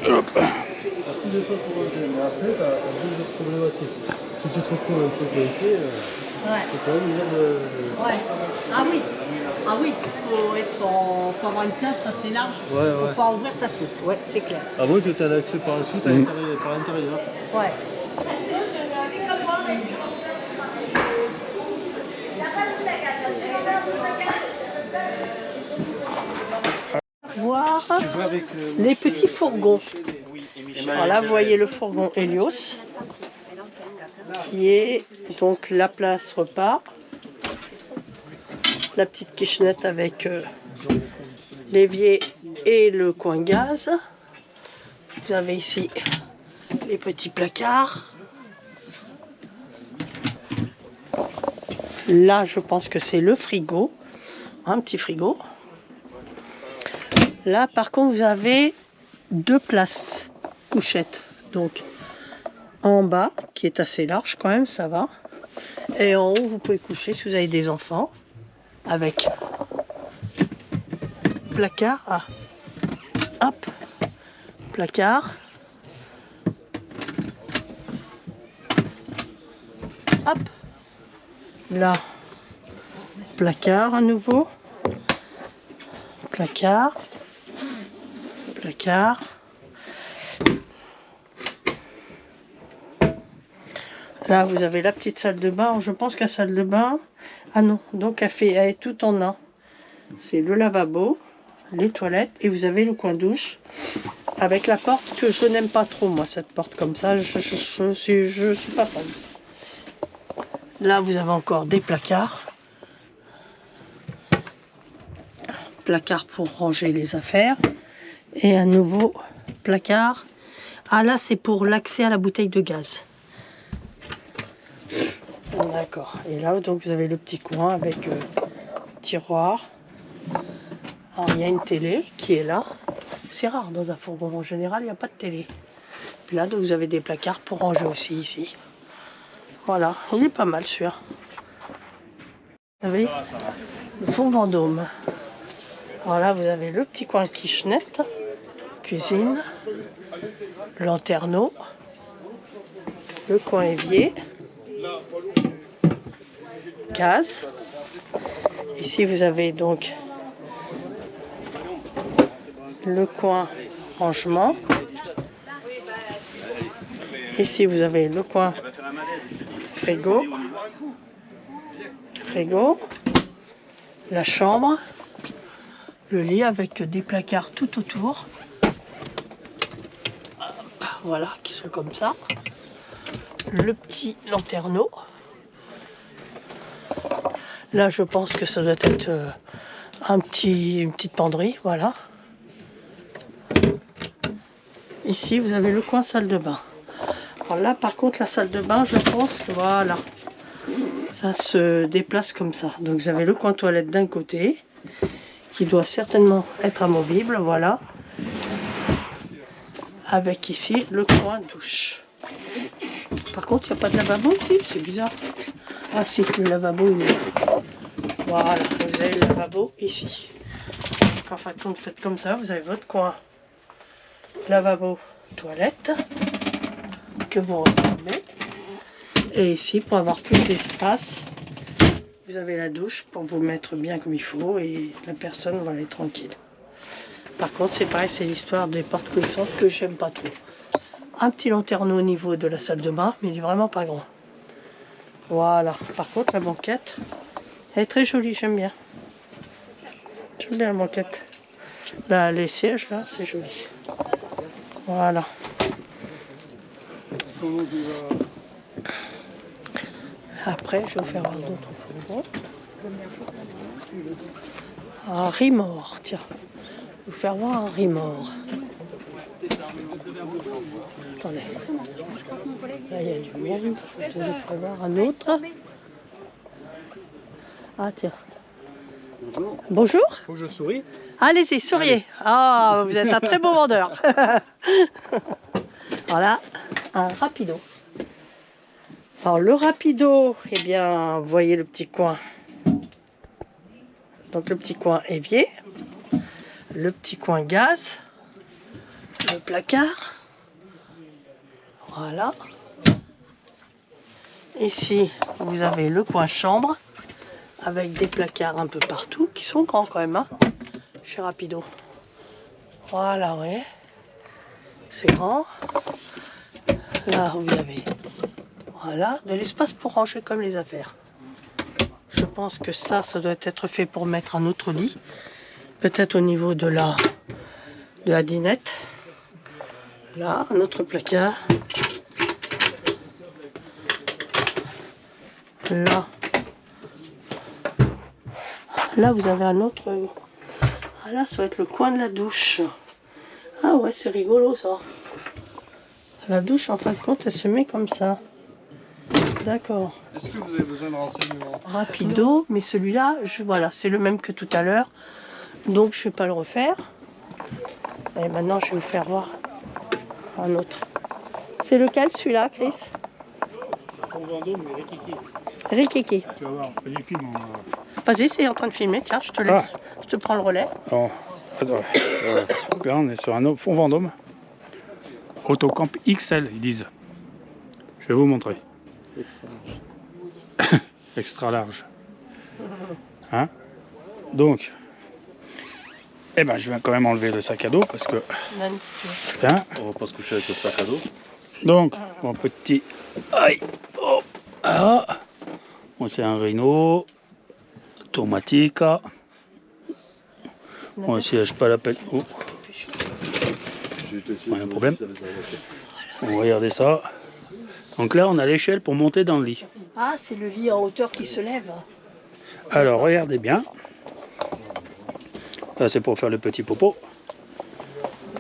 Hop. Plus de fois pour manger, mais après, t'as deux autres problématiques. Si tu te retrouves un truc coincé, Ouais. c'est quand même une merde. Ouais. Ah oui. Ah oui, faut avoir une place assez large. Ouais, Faut ouais. pas ouvrir ta soute. Ouais, c'est clair. À moins que tu aies l'accès par la suite à l'intérieur, par l'intérieur. Ouais. Voir Tu vois avec les petits fourgons. Alors là, vous voyez le fourgon Helios, qui est donc la place repas. La petite kitchenette avec l'évier et le coin gaz. Vous avez ici les petits placards. Là, je pense que c'est le frigo, un petit frigo. Là, par contre, vous avez deux places couchettes. Donc, en bas, qui est assez large quand même, ça va. Et en haut, vous pouvez coucher si vous avez des enfants, avec placard. Ah. Hop. Placard. Hop. Là. Placard à nouveau. Placard. Placard. Là, vous avez la petite salle de bain. Je pense qu'à salle de bain... Ah non, donc elle est tout en un. C'est le lavabo, les toilettes et vous avez le coin douche avec la porte que je n'aime pas trop, moi, cette porte comme ça. Je suis pas fan. Là, vous avez encore des placards. Placard pour ranger les affaires. Et un nouveau placard. Ah là, c'est pour l'accès à la bouteille de gaz. D'accord. Et là, donc, vous avez le petit coin avec tiroir. Alors, il y a une télé qui est là. C'est rare dans un fourgon. En général, il n'y a pas de télé. Puis là, donc, vous avez des placards pour ranger aussi ici. Voilà. Il est pas mal, celui-là. Vous avez le fond Vendôme. Alors là, vous avez le petit coin kitchenette, cuisine, lanterneau, le coin évier, gaz. Ici, vous avez donc le coin rangement. Ici, vous avez le coin frigo. La chambre. Le lit avec des placards tout autour. Voilà, qui sont comme ça. Le petit lanterneau. Là, je pense que ça doit être une petite penderie, voilà. Ici, vous avez le coin salle de bain. Alors là, par contre, la salle de bain, je pense que voilà, ça se déplace comme ça. Donc, vous avez le coin toilette d'un côté, qui doit certainement être amovible, voilà. Avec ici, le coin douche. Par contre, il n'y a pas de lavabo ici, c'est bizarre. Ah si, le lavabo, il est là. Voilà, vous avez le lavabo ici. Donc en fait, quand vous faites comme ça, vous avez votre coin lavabo, toilette, que vous refermez. Et ici, pour avoir plus d'espace, vous avez la douche pour vous mettre bien comme il faut et la personne va aller tranquille. Par contre, c'est pareil, c'est l'histoire des portes coulissantes que j'aime pas trop. Un petit lanterneau au niveau de la salle de bain, mais il est vraiment pas grand. Voilà. Par contre, la banquette, elle est très jolie, j'aime bien. J'aime bien la banquette. Là, les sièges, là, c'est joli. Voilà. Après, je vais vous faire voir d'autres fourgons. Un rimord, tiens. Je vais vous faire voir un rimord. Attendez. Là, il y a du monde. Je vais vous faire voir un autre. Ah, tiens. Bonjour. Bonjour. Faut que je souris. Allez-y, souriez. Ah, vous êtes un très beau vendeur. Voilà, un rapido. Alors, le rapido, eh bien, vous voyez le petit coin. Donc, le petit coin évier. Le petit coin gaz. Le placard. Voilà. Ici, vous avez le coin chambre. Avec des placards un peu partout, qui sont grands quand même, hein, chez Rapido. Voilà, ouais. C'est grand. Là, vous avez, voilà, de l'espace pour ranger comme les affaires. Je pense que ça doit être fait pour mettre un autre lit. Peut-être au niveau de la dinette. Là, un autre placard. Là. Là, vous avez un autre... Ah là, ça va être le coin de la douche. Ah ouais, c'est rigolo, ça. La douche, en fin de compte, elle se met comme ça. D'accord. Est-ce que vous avez besoin de renseignements? Rapido, mais celui-là, voilà, c'est le même que tout à l'heure. Donc, je ne vais pas le refaire. Et maintenant, je vais vous faire voir un autre. C'est lequel, celui-là, Chris? Vendôme, mais Rikiki. Rikiki. Tu vas voir, vas-y, filme. Vas-y, c'est en train de filmer. Tiens, je te laisse. Je te prends le relais. Alors, Attends, là on est sur un fond Vendôme. Autocamp XL, ils disent. Je vais vous montrer. Extra large. Hein? Donc, eh ben, je vais quand même enlever le sac à dos parce que. Hein? On va pas se coucher avec le sac à dos. Donc, mon petit. Aïe! Oh! Ah! Bon, c'est un Renault automatique. Bon, si je pas la peine. Oh. Pas un problème. On va regarder ça. Donc là, on a l'échelle pour monter dans le lit. Ah, c'est le lit en hauteur qui se lève. Alors, regardez bien. Là, c'est pour faire le petit popo.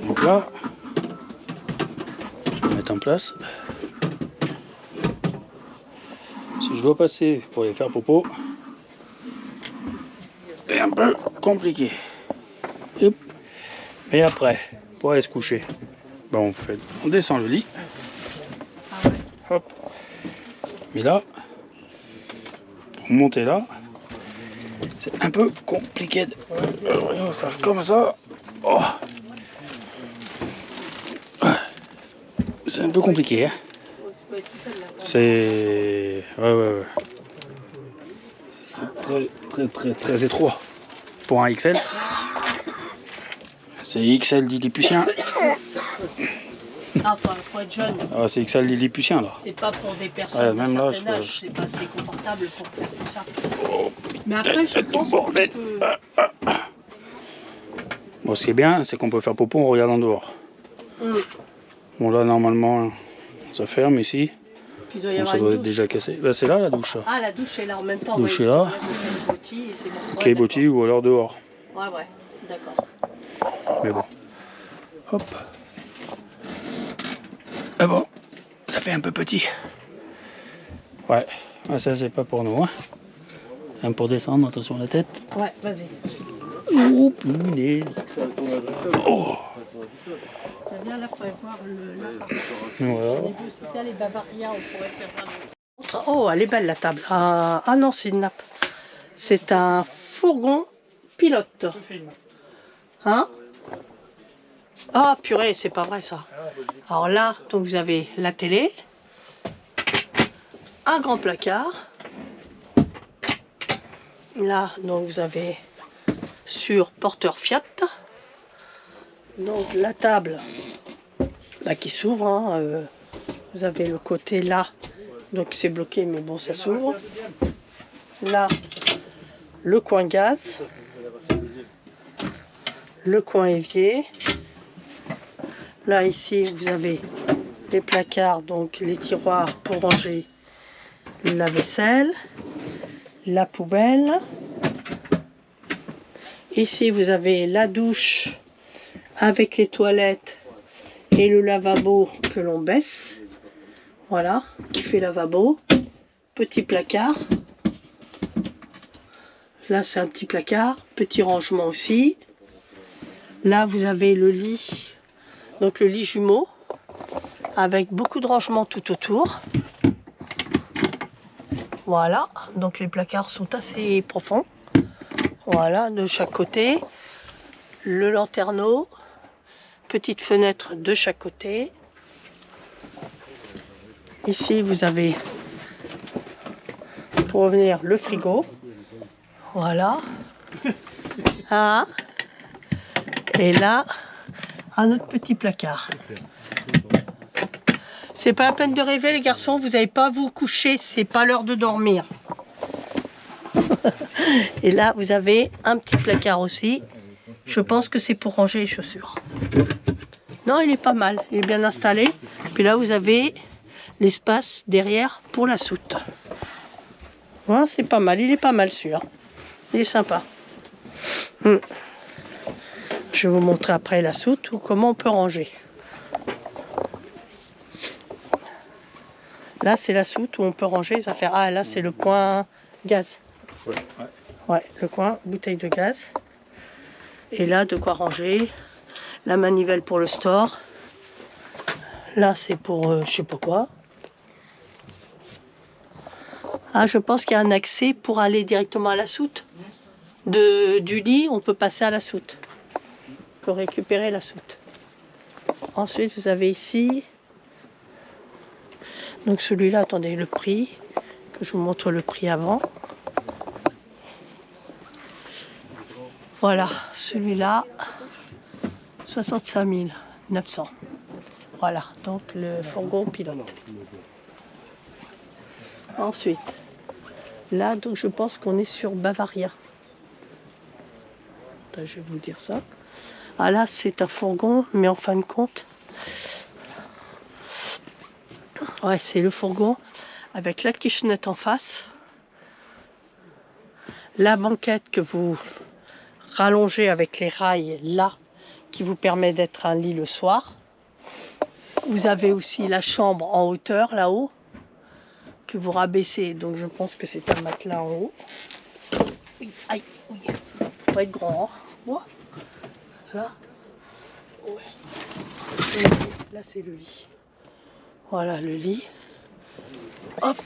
Donc là, je vais mettre en place. Si je dois passer pour les faire popo, c'est un peu compliqué. Hop. Et après, pour aller se coucher, ben on descend le lit. Hop. Mais là, pour monter là, c'est un peu compliqué. Alors, on va faire comme ça. Oh. C'est un peu compliqué. Hein. C'est... Ouais. C'est très étroit. Pour un XL. C'est XL lilliputien. Ah, faut être jeune. Ah, c'est XL lilliputien là. C'est pas pour des personnes même de là, certain âge. je- C'est pas assez confortable pour faire tout ça. Oh, Mais après, je pense qu'on bordel. peut... Bon, ce qui est bien, c'est qu'on peut faire popo en regardant dehors. Bon, là, normalement, ça ferme ici. Puis il doit y Bon, avoir ça doit une être douche. déjà cassé. Ben, c'est là la douche. Ah, la douche est là en même temps. Douche ouais. est là. Botti et c'est bon. Ouais, K-Botti ou alors dehors. d'accord. Ouais, d'accord. Mais bon. Hop. Ah bon, ça fait un peu petit. Ouais, ah, ça c'est pas pour nous. Hein. Pour descendre, attention à la tête. Ouais, vas-y. Oh, punaise. Oh. Très bien, là, il faudrait voir l'appart. Voilà. C'était les Bavaria, on pourrait faire Oh, elle est belle la table. Ah non, c'est une nappe. C'est un fourgon pilote. Hein? Ah purée, c'est pas vrai ça. Alors là, donc vous avez la télé, un grand placard. Là, donc vous avez sur porteur Fiat. Donc la table là qui s'ouvre. Hein, vous avez le côté là, donc c'est bloqué, mais bon, ça s'ouvre. Là, le coin gaz, le coin évier. Là, ici, vous avez les placards, donc les tiroirs pour ranger la vaisselle, la poubelle. Ici, vous avez la douche avec les toilettes et le lavabo que l'on baisse. Voilà, qui fait lavabo. Petit placard. Là, c'est un petit placard. Petit rangement aussi. Là, vous avez le lit. Donc, le lit jumeau. Avec beaucoup de rangements tout autour. Voilà. Donc, les placards sont assez profonds. Voilà, de chaque côté. Le lanterneau. Petite fenêtre de chaque côté. Ici, vous avez, pour revenir, le frigo. Voilà. Ah. Et là, un autre petit placard. C'est pas la peine de rêver, les garçons. Vous n'allez pas vous coucher. C'est pas l'heure de dormir. Et là, vous avez un petit placard aussi. Je pense que c'est pour ranger les chaussures. Non, il est pas mal. Il est bien installé. Puis là, vous avez l'espace derrière pour la soute. Ouais, c'est pas mal. Il est pas mal celui-là. Il est sympa. Je vais vous montrer après la soute ou comment on peut ranger. Là, c'est la soute où on peut ranger les affaires. Ah, là, c'est le coin gaz. Ouais, le coin bouteille de gaz. Et là, de quoi ranger. La manivelle pour le store. Là, c'est pour je sais pas quoi. Ah, je pense qu'il y a un accès pour aller directement à la soute. Du lit, on peut passer à la soute. pour récupérer la soute. Ensuite, vous avez ici, donc celui-là, attendez, le prix, que je vous montre le prix avant. Voilà, celui-là, 65 900. Voilà, donc le fourgon pilote. Ensuite, là, donc je pense qu'on est sur Bavaria. Attends, je vais vous dire ça. Ah là, c'est un fourgon, mais en fin de compte, ouais, c'est le fourgon avec la kitchenette en face, la banquette que vous rallongez avec les rails là, qui vous permet d'être un lit le soir. Vous avez aussi la chambre en hauteur là-haut, que vous rabaissez, donc je pense que c'est un matelas en haut. Oui, aïe, oui. Faut pas être grand, hein. Moi, là, ouais. Là c'est le lit. Voilà le lit. Hop,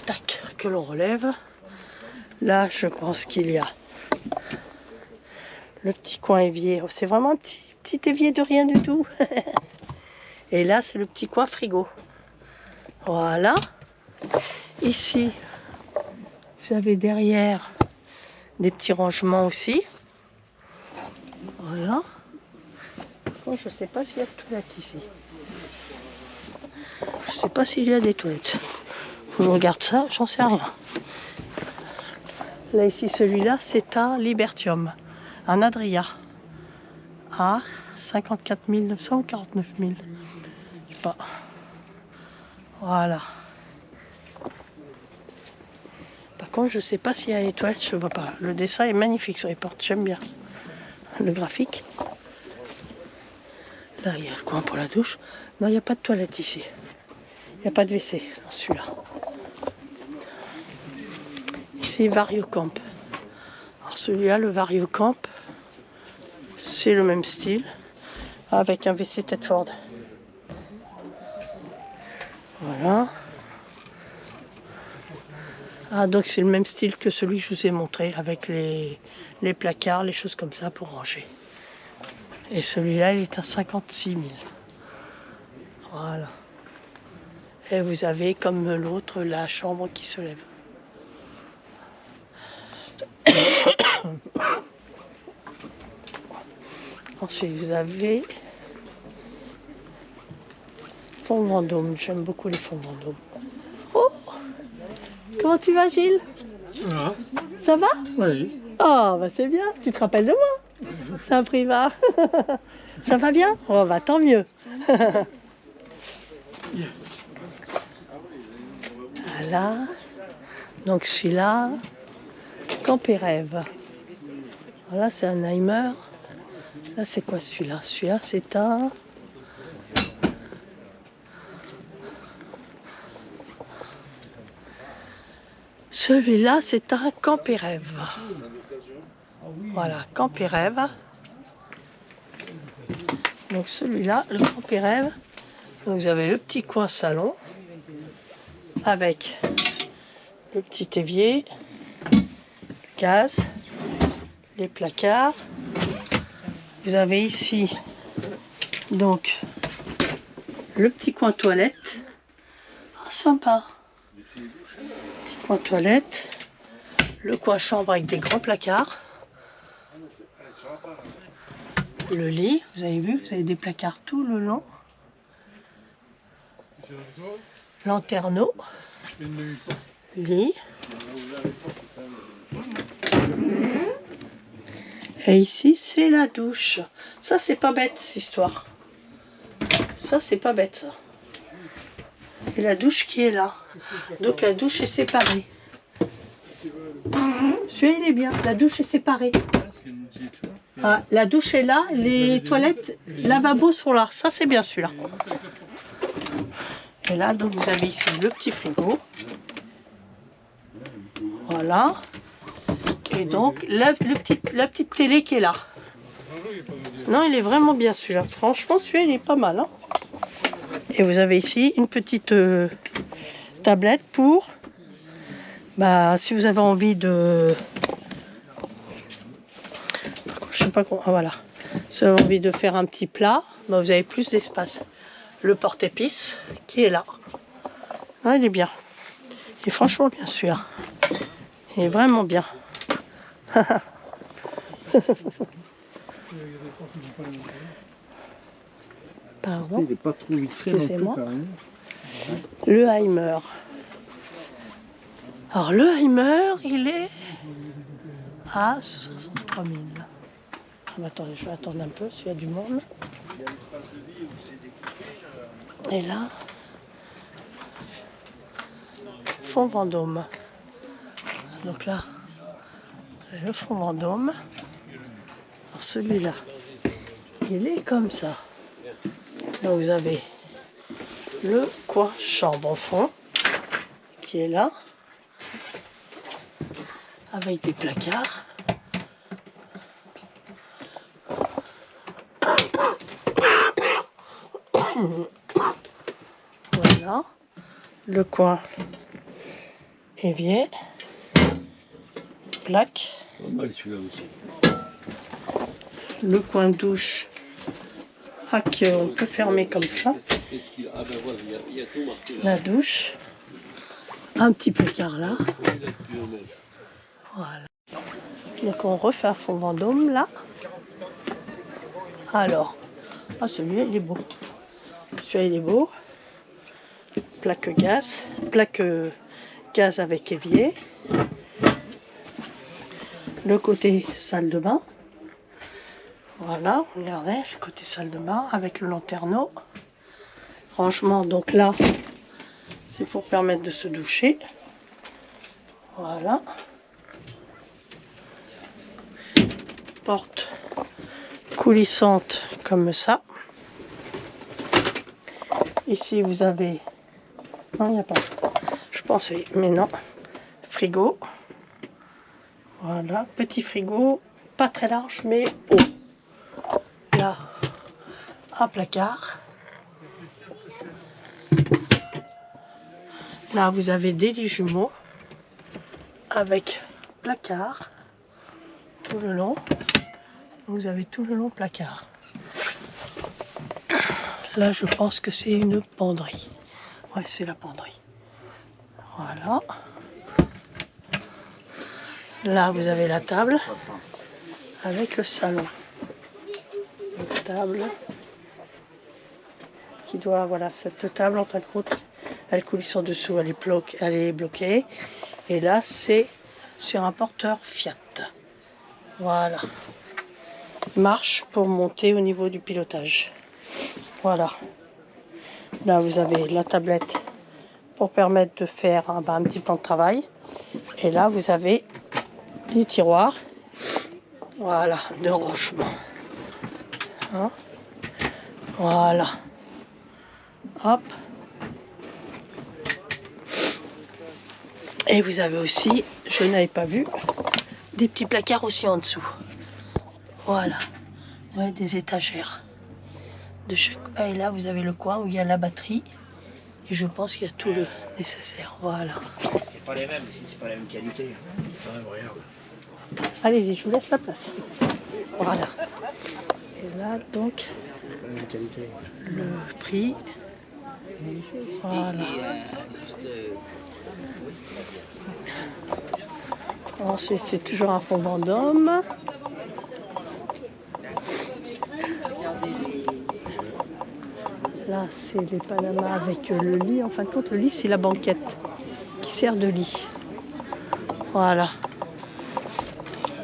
tac, que l'on relève. Là, je pense qu'il y a le petit coin évier. Oh, c'est vraiment un petit évier de rien du tout. Et là, c'est le petit coin frigo. Voilà. Ici, vous avez derrière des petits rangements aussi. Voilà. Bon, je ne sais pas s'il y a de toilettes ici. Je ne sais pas s'il y a des toilettes. Faut que je regarde ça, j'en sais rien. Là, ici, celui-là, c'est un Libertium. Un Adria. À 54 900 ou 49 000. Je sais pas. Voilà. Par contre, je sais pas s'il y a les toilettes, je vois pas. Le dessin est magnifique sur les portes, j'aime bien. Le graphique. Là, il y a le coin pour la douche. Non, il n'y a pas de toilette ici. Il n'y a pas de WC dans celui-là. Ici, Variocamp. Alors celui-là, le Variocamp, c'est le même style, avec un WC Tedford. Voilà. Ah, donc c'est le même style que celui que je vous ai montré, avec les placards, les choses comme ça pour ranger. Et celui-là, il est à 56 000. Voilà. Et vous avez, comme l'autre, la chambre qui se lève. Ensuite, vous avez fonds de Vendôme. J'aime beaucoup les fonds de Vendôme. Oh! Comment tu vas, Gilles? Ça va? Oui. Oh, bah c'est bien. Tu te rappelles de moi? C'est un privat. Ça va bien? Oh, bah tant mieux. Voilà. Donc celui-là, Campérève. Voilà, c'est un Heimer. Là, c'est quoi celui-là? Celui-là, c'est un... Celui-là, c'est un Campérève. Voilà, Campérève. Donc celui-là, le Campérève. Donc vous avez le petit coin salon avec le petit évier, le gaz, les placards. Vous avez ici donc le petit coin toilette. Ah, sympa. Petit coin toilette. Le coin chambre avec des grands placards. Le lit, vous avez vu, vous avez des placards tout le long. Lanterneau. Lit. Et ici, c'est la douche. Ça, c'est pas bête, cette histoire. Ça, c'est pas bête, ça. Et la douche qui est là. Donc, la douche est séparée. Celui-là, il est bien. La douche est séparée. Ah, la douche est là. Les toilettes, lavabo sont là. Ça, c'est bien, celui-là. Et là, donc, vous avez ici le petit frigo. Voilà. Et donc, la petite télé qui est là. Non, il est vraiment bien celui-là. Franchement, celui-là, il est pas mal. Hein. Et vous avez ici une petite tablette pour... Bah, si vous avez envie de... Je sais pas comment... Ah, voilà. Si vous avez envie de faire un petit plat, bah, vous avez plus d'espace. Le porte-épices qui est là. Ah, il est bien. Il est franchement bien celui-là. Il est vraiment bien. Pardon. Il n'est pas trop vitré. Excusez-moi. Le Heimer. Alors le Heimer, il est à 63 000. Attendez, je vais attendre un peu s'il y a du monde. Et là, fond Vendôme. Donc là, le fond Vendôme. Alors celui-là, il est comme ça. Donc vous avez le coin chambre au fond qui est là avec des placards. Voilà le coin évier, plaque, le coin douche qu'on peut fermer comme ça, la douche, un petit placard là, voilà. Donc on refait un fond Vendôme là. Alors, ah celui-là il est beau, celui-là il est beau, plaque gaz avec évier, le côté salle de bain. Voilà, regardez, le côté salle de bain avec le lanterneau. Rangement, donc là, c'est pour permettre de se doucher. Voilà. Porte coulissante comme ça. Ici, vous avez... Non, il n'y a pas. Je pensais, mais non. Frigo. Voilà, petit frigo, pas très large, mais haut. Là, un placard. Là, vous avez des lits jumeaux avec placard tout le long. Vous avez tout le long placard. Là, je pense que c'est une penderie. Ouais, c'est la penderie. Voilà. Là, vous avez la table avec le salon. Une table qui doit, voilà, cette table en fin de compte, elle coulisse en dessous, elle est bloquée. Et là, c'est sur un porteur Fiat. Voilà. Marche pour monter au niveau du pilotage. Voilà. Là, vous avez la tablette pour permettre de faire un petit plan de travail. Et là, vous avez les tiroirs. Voilà, de rangement. Hein? Voilà. Hop. Et vous avez aussi, je n'avais pas vu, des petits placards aussi en dessous. Voilà. Ouais, des étagères. De chaque... Et là, vous avez le coin où il y a la batterie. Et je pense qu'il y a tout le nécessaire. Voilà. C'est pas les mêmes, ici, c'est pas la même qualité. Allez-y, je vous laisse la place. Voilà. Et là, donc, le prix. Voilà. Ensuite, c'est toujours un fond Vendôme. Là, c'est les Panamas avec le lit. En fin de compte, le lit, c'est la banquette qui sert de lit. Voilà.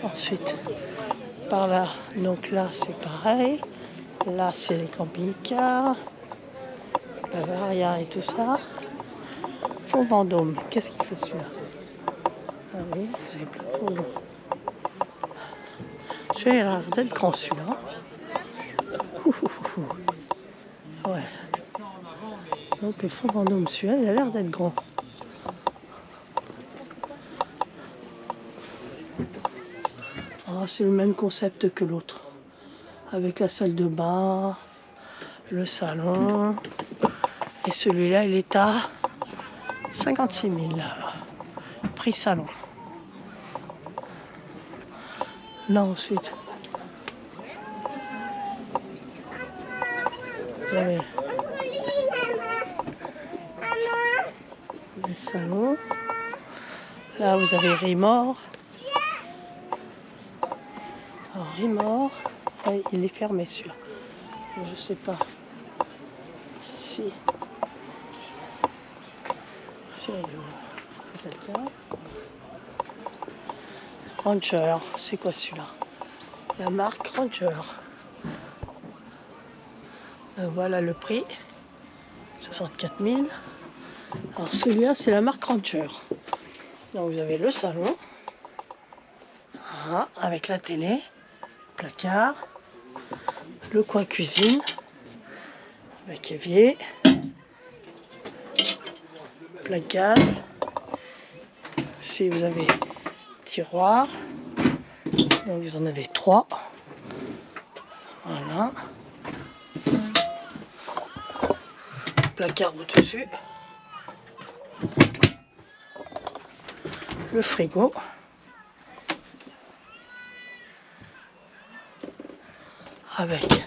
Ensuite, par là, donc là, c'est pareil. Là, c'est les camping-cars, Bavaria et tout ça. Fond Vendôme. Qu'est-ce qu'il fait celui-là? Ah oui, vous avez plein de fonds. Celui-là, il a l'air d'être grand, celui-là. Ouais. Donc le fond Vendôme, celui-là, il a l'air d'être grand. Oh, c'est le même concept que l'autre. Avec la salle de bain, le salon. Et celui-là, il est à 56 000. Prix salon. Là ensuite, Vous avez les salons. Là, vous avez Rimor. Alors, Rimor, il est fermé celui-là. Je sais pas si il est où. Peut-être là. Ranger, c'est quoi celui-là? La marque Ranger. Voilà le prix. 64 000. Alors celui-là, c'est la marque Ranger. Donc vous avez le salon. Voilà, avec la télé, placard, le coin cuisine, avec évier, plaque gaz. Ici vous avez tiroir. Donc vous en avez 3. Voilà. Placard au-dessus. Le frigo. Avec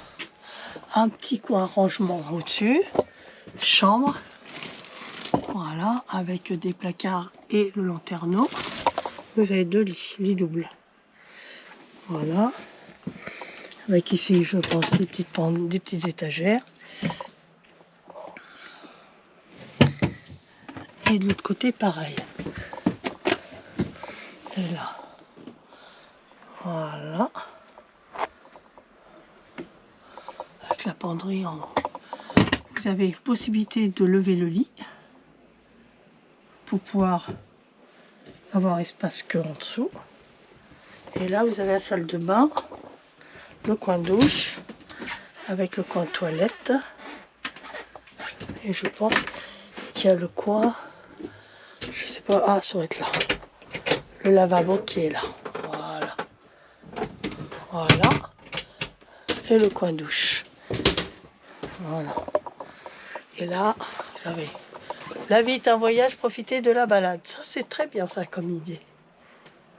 un petit coin rangement au-dessus. Chambre. Voilà. Avec des placards et le lanterneau. Vous avez 2 lits doubles. Voilà. Avec ici, je pense, des petites étagères. Et de l'autre côté, pareil. Et là. Voilà. Avec la penderie en haut. Vous avez possibilité de lever le lit pour pouvoir avoir espace que en dessous. Et là, vous avez la salle de bain, le coin douche, avec le coin toilette. Et je pense qu'il y a le coin, je sais pas, ah, ça doit être là. Le lavabo qui est là. Voilà. Voilà. Et le coin douche. Voilà. Et là, vous avez la vie est un voyage, profitez de la balade. Ça, c'est très bien, ça, comme idée.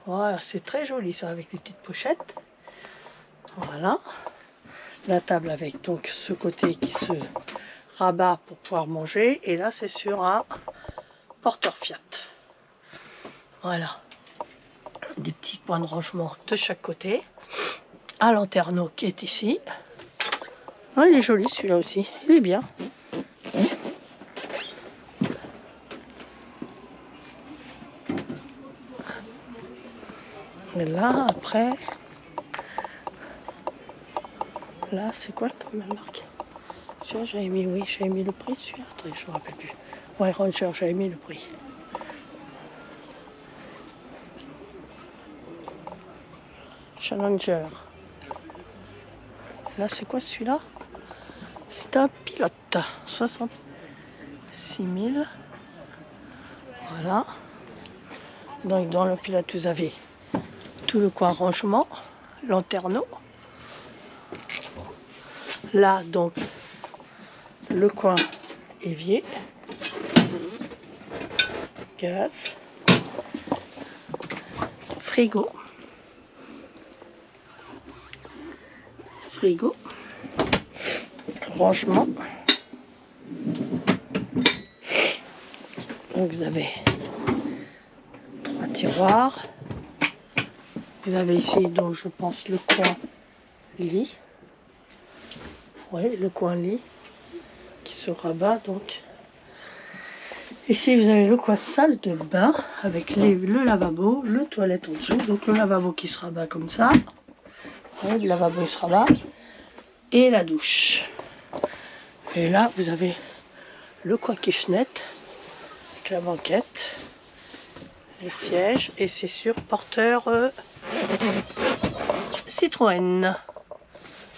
Voilà, c'est très joli, ça, avec les petites pochettes. Voilà. La table avec donc ce côté qui se rabat pour pouvoir manger. Et là, c'est sur un porteur Fiat. Voilà. Des petits points de rangement de chaque côté. Un lanterneau qui est ici. Oh, il est joli celui-là aussi. Il est bien. Et là, après... Là, c'est quoi comme marque? Celui-là, j'avais mis, oui, j'avais mis le prix, celui-là. Attendez, je ne me rappelle plus. Ouais, Ranger, j'avais mis le prix. Challenger. Là, c'est quoi celui-là? C'est un pilote. 66 000. Voilà. Donc, dans le pilote, vous avez tout le coin rangement, lanterneau. Là, donc, le coin évier, gaz, frigo, rangement. Donc, vous avez 3 tiroirs. Vous avez ici, donc, je pense, le coin lit. Oui, le coin lit qui se rabat donc. Ici vous avez le coin salle de bain avec le lavabo, le toilette en dessous. Donc le lavabo qui se rabat comme ça. Oui, le lavabo il se rabat. Et la douche. Et là vous avez le coin kitchenette avec la banquette, les sièges. Et c'est sur porteur Citroën.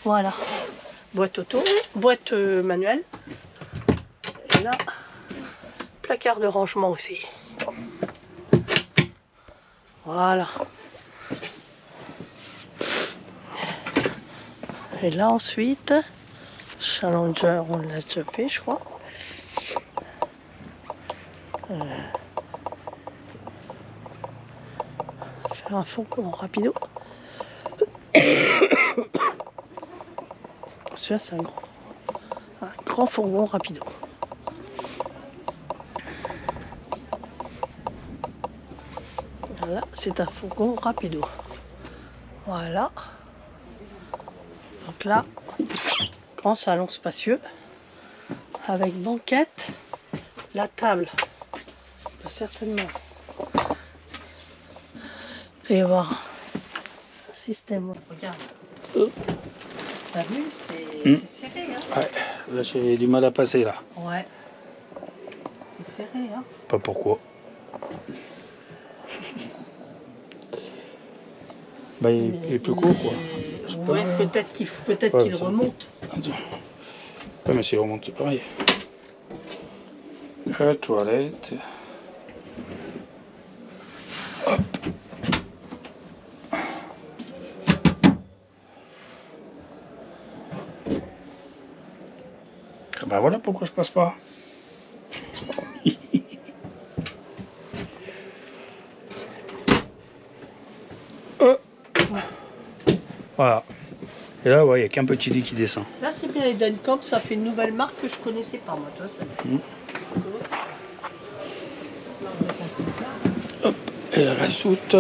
Voilà. Boîte auto, boîte manuelle. Et là, placard de rangement aussi. Voilà. Et là ensuite, Challenger, on l'a déjà fait, je crois. Faire un fourgon rapido. Celui-là, c'est un gros. Ah, grand fourgon rapido. Voilà, c'est un fourgon rapido. Voilà. Donc là, grand salon spacieux avec banquette, la table. Certainement. Il va y avoir un système. Regarde. T'as vu, c'est serré. Hein. Ouais, là j'ai du mal à passer là. Ouais. C'est serré. Hein. Pas pourquoi. Bah il est plus court quoi. Ouais, peut-être qu'il Ouais, ça- remonte. Attends. Ouais, mais s'il remonte c'est pareil. Toilette. Hop. Ah bah voilà pourquoi je passe pas. Oh. Voilà. Et là, ouais, il n'y a qu'un petit lit qui descend. Là, c'est bien Edenkamp, ça fait une nouvelle marque que je connaissais pas, moi, toi, ça. Hop. Et là, la soute.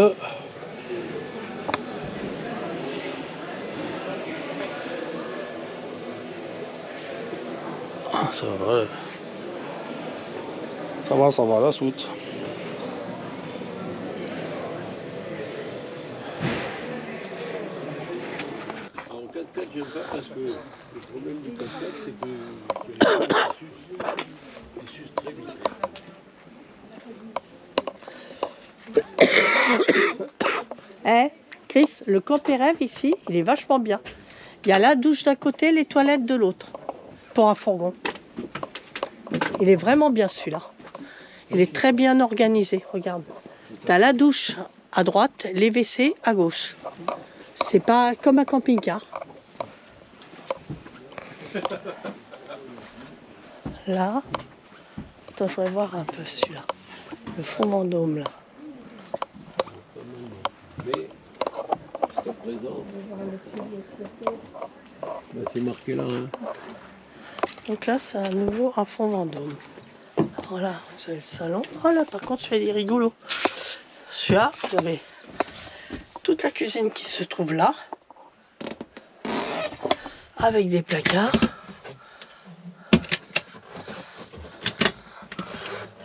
Ah, ça va. Ça va, la soute. En 4x4, j'aime pas parce que le problème du 4x4, c'est que les sucent très vite. Eh, Chris, le campé rêve ici, il est vachement bien. Il y a la douche d'un côté, les toilettes de l'autre, pour un fourgon. Il est vraiment bien celui-là. Il est très bien organisé, regarde. Tu as la douche à droite, les WC à gauche. C'est pas comme un camping-car. Là, attends, je voudrais voir un peu celui-là. Le fond Vendôme, là. Mais, jusqu'à présent, bah, c'est marqué là. Hein. Donc là, c'est à nouveau un fond Vendôme. Voilà, vous avez le salon. Oh là, par contre, je fais des rigolos. Celui-là, vous avez toute la cuisine qui se trouve là. Avec des placards.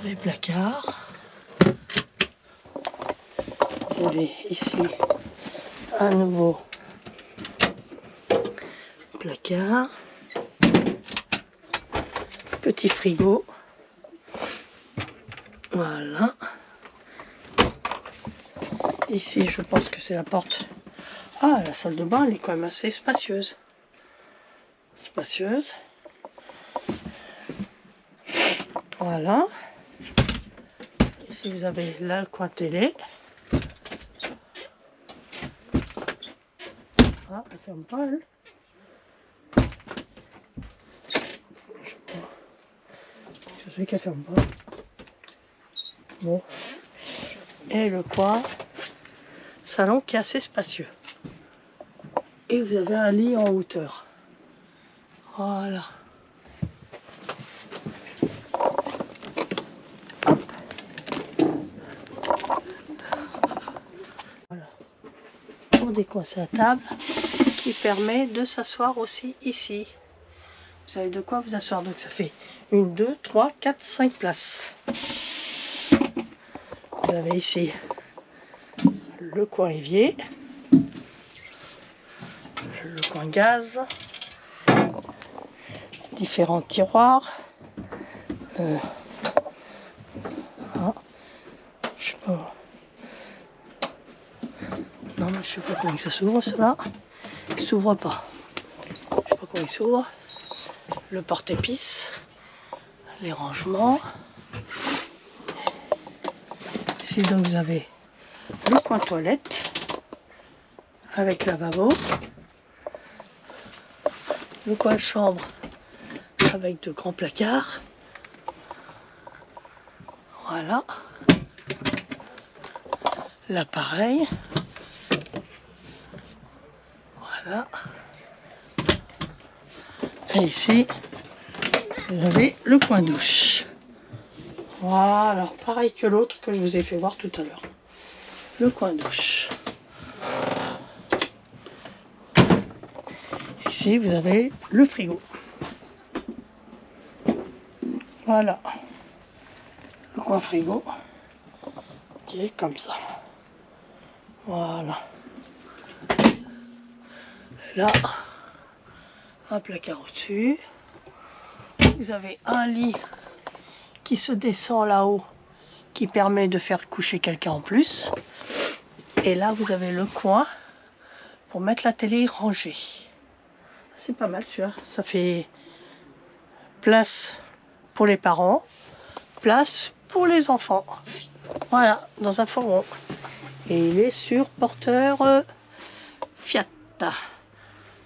Les placards. Vous avez ici un nouveau placard. Petit frigo. Voilà. Ici, je pense que c'est la porte. Ah, la salle de bain, elle est quand même assez spacieuse. Spacieuse. Voilà. Ici, vous avez le coin télé. Ah, elle ferme pas, elle. Je sais qu'elle ferme pas. Bon. Et le coin. Salon qui est assez spacieux. Et vous avez un lit en hauteur. Voilà. Voilà. Pour décoincer la table qui permet de s'asseoir aussi ici. Vous avez de quoi vous asseoir. Donc ça fait 1, 2, 3, 4, 5 places. Vous avez ici le coin évier, le coin gaz, différents tiroirs. Ah, je sais pas. Non, mais je sais pas comment ça s'ouvre, cela. Il s'ouvre pas. Je sais pas comment il s'ouvre. Le porte-épices, les rangements. Ici, donc, vous avez le coin toilette avec lavabo, le coin chambre avec de grands placards. Voilà. L'appareil. Voilà. Et ici, Vous avez le coin douche. Voilà, pareil que l'autre que je vous ai fait voir tout à l'heure. Le coin douche. Ici, vous avez le frigo. Voilà. Le coin frigo qui est comme ça. Voilà. Et là, un placard au-dessus. Vous avez un lit qui se descend là-haut, qui permet de faire coucher quelqu'un en plus. Et là, vous avez le coin pour mettre la télé rangée. C'est pas mal celui-là. Ça fait place pour les parents, place pour les enfants. Voilà, dans un fourgon. Et il est sur porteur Fiat.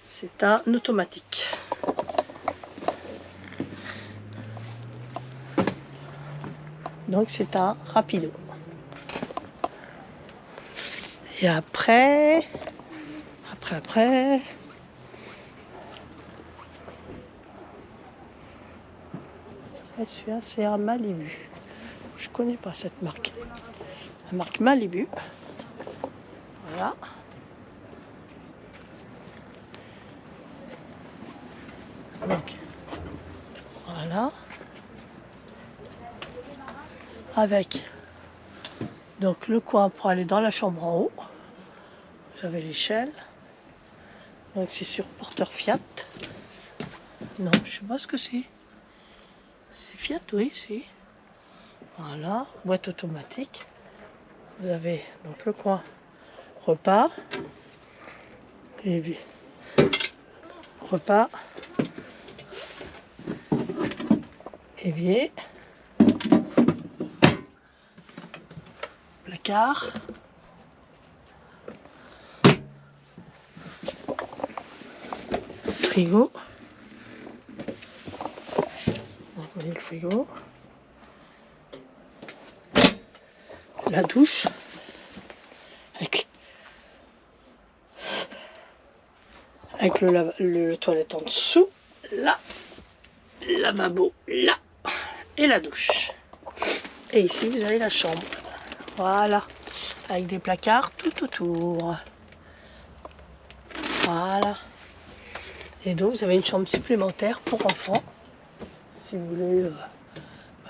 C'est un automatique. Donc c'est un rapido. Et après, celui-là c'est un Malibu. Je connais pas cette marque. La marque Malibu. Voilà. Donc, voilà. Avec donc le coin pour aller dans la chambre en haut. Vous avez l'échelle. Donc c'est sur porteur Fiat. Non, je sais pas ce que c'est. C'est Fiat, oui, c'est. Voilà, boîte automatique. Vous avez donc le coin repas. Et repas. Évier. Placard. Frigo. Vous voyez le frigo. La douche. Avec le toilette en dessous. Là. Lavabo là. Et la douche. Et ici vous avez la chambre. Voilà. Avec des placards tout autour. Voilà. Et donc vous avez une chambre supplémentaire pour enfants. Si vous voulez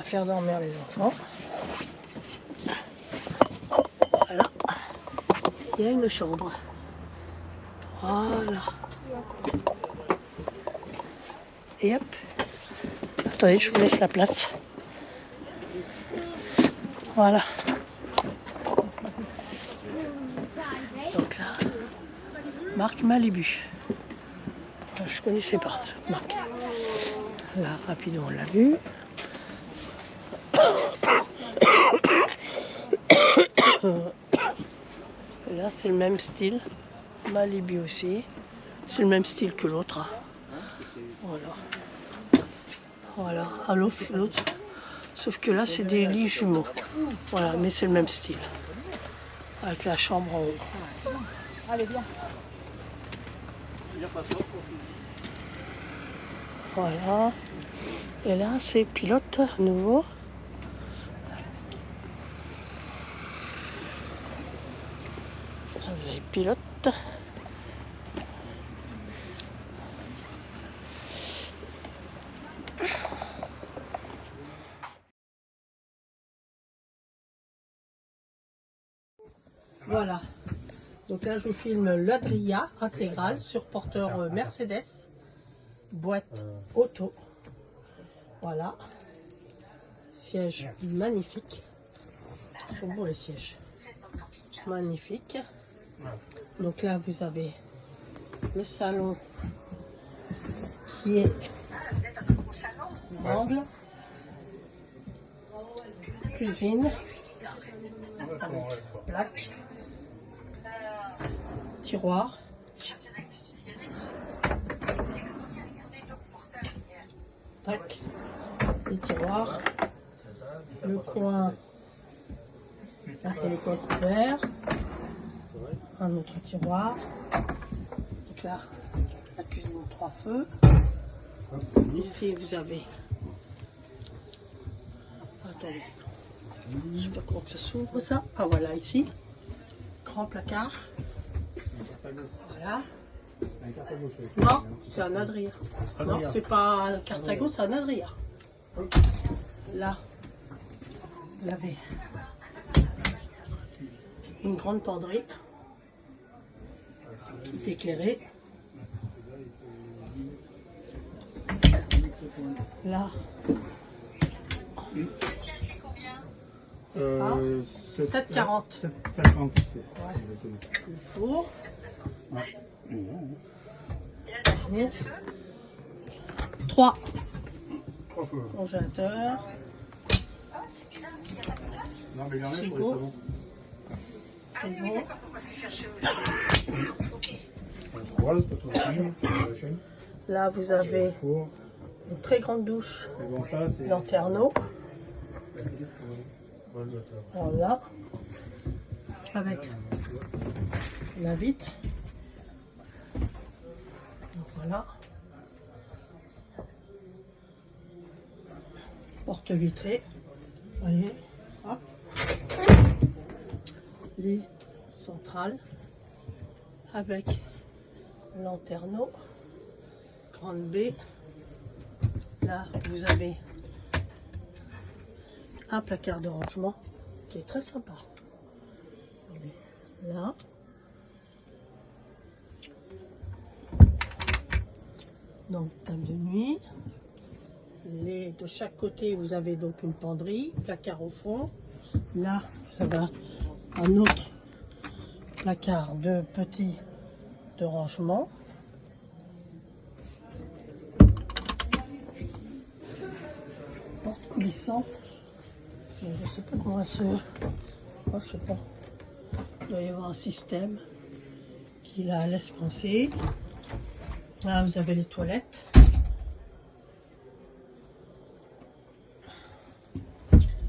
faire dormir les enfants. Voilà. Il y a une chambre. Voilà. Et hop. Attendez, je vous laisse la place. Voilà. Donc là, marque Malibu. Je connaissais pas cette marque. Là, rapido, on l'a vu. Là, c'est le même style. Malibu aussi. C'est le même style que l'autre. Voilà. Voilà. À l'autre. Sauf que là, c'est des lits jumeaux. Voilà, mais c'est le même style. Avec la chambre en haut. Allez, viens. Voilà. Et là, c'est pilote à nouveau. Là, vous avez pilote. Voilà. Donc là, je vous filme l'Adria intégrale sur porteur Mercedes. Boîte auto. Voilà. Siège magnifique. Ils sont beaux les sièges. Magnifique. Donc là, vous avez le salon qui est angle. Cuisine. Avec plaque. Tiroir. Tac. Les tiroirs. Le coin. Ça c'est le coin couvert. Un autre tiroir. Donc là, la cuisine 3 feux. Ici vous avez Attendez. Je sais pas comment que ça s'ouvre ça. Ah voilà, ici. Grand placard. Voilà. Non, c'est un Adria. Non, c'est pas un Cartago, c'est un Adria. Là, vous avez une grande penderie qui est éclairée. Là, 7,40. 7,40. Le four. Ouais. 3 3 fois. congélateurs. Non, mais il y en a pour les Frigo. salons. Frigo. On se croise, pas tout le film, la chaîne. Là, vous avez Pour. une très grande douche Mais bon, ça, c'est. Lanterneau. Voilà. Alors là, avec la vitre. Donc voilà. Porte vitrée. Voyez. Hop. Lit central. Avec lanterneau. Grande baie. Là, vous avez un placard de rangement qui est très sympa. Regardez, là. Donc, table de nuit. De chaque côté, vous avez donc une penderie, placard au fond. Là, ça va un autre placard de petits de rangement. Porte coulissante. Mais je sais pas comment elle se... Oh, je sais pas. Il doit y avoir un système qui la laisse coincer. Là, vous avez les toilettes.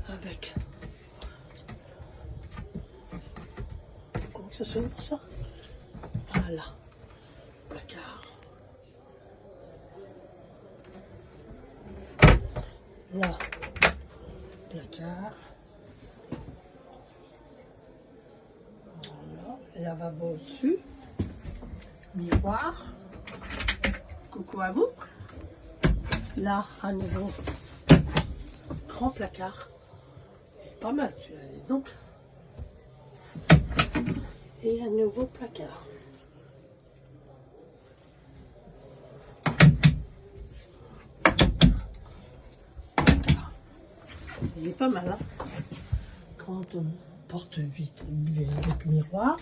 Avec... Comment ça s'ouvre ça? Voilà. Placard. Là. Placard. Voilà. Lavabo dessus. Miroir. Coucou à vous. Là, à nouveau, grand placard. Pas mal, celui-là, donc. Et un nouveau placard. Il est pas mal, hein. Grande porte-vitre avec miroir.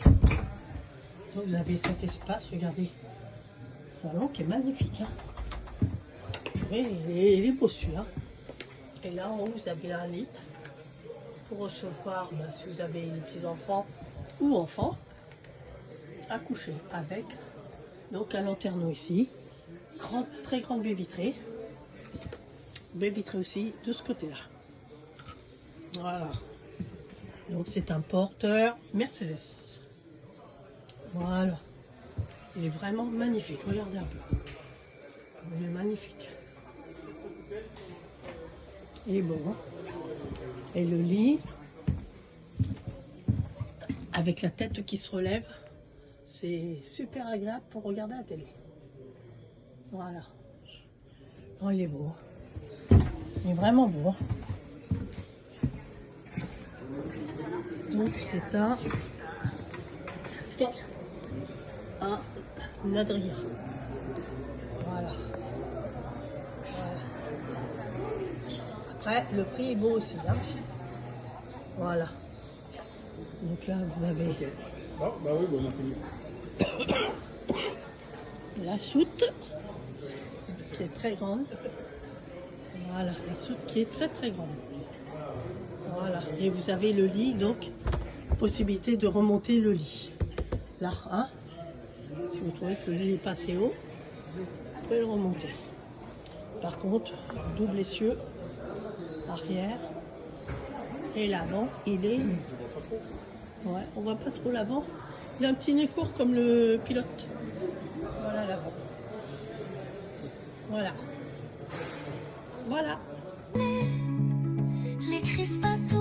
Donc vous avez cet espace, regardez. Salon qui est magnifique, hein. Oui, il est beau celui-là. Et là en haut, vous avez un lit pour recevoir, si vous avez des petits-enfants ou enfants, à coucher avec. Donc un lanterneau ici. Très grande baie vitrée. Baie vitrée aussi de ce côté-là. Voilà. Donc c'est un porteur Mercedes. Voilà. Il est vraiment magnifique. Regardez un peu. Il est magnifique. Il est beau, hein. Et le lit, avec la tête qui se relève, c'est super agréable pour regarder la télé. Voilà. Oh, il est beau. Il est vraiment beau. Donc c'est un Adria. Voilà. Après, le prix est beau aussi, hein. Voilà. Donc là, vous avez Ah, bah oui, bon, on a fini. la soute qui est très grande. Voilà, la soute qui est très grande. Voilà, et vous avez le lit, donc possibilité de remonter le lit. Là, hein, si vous trouvez que le lit est pas assez haut, vous pouvez le remonter. Par contre, double essieu, arrière et l'avant, il est... Ouais, on voit pas trop l'avant. Il a un petit nez court comme le pilote. Voilà l'avant. Voilà. Voilà. maîtrise pas tout.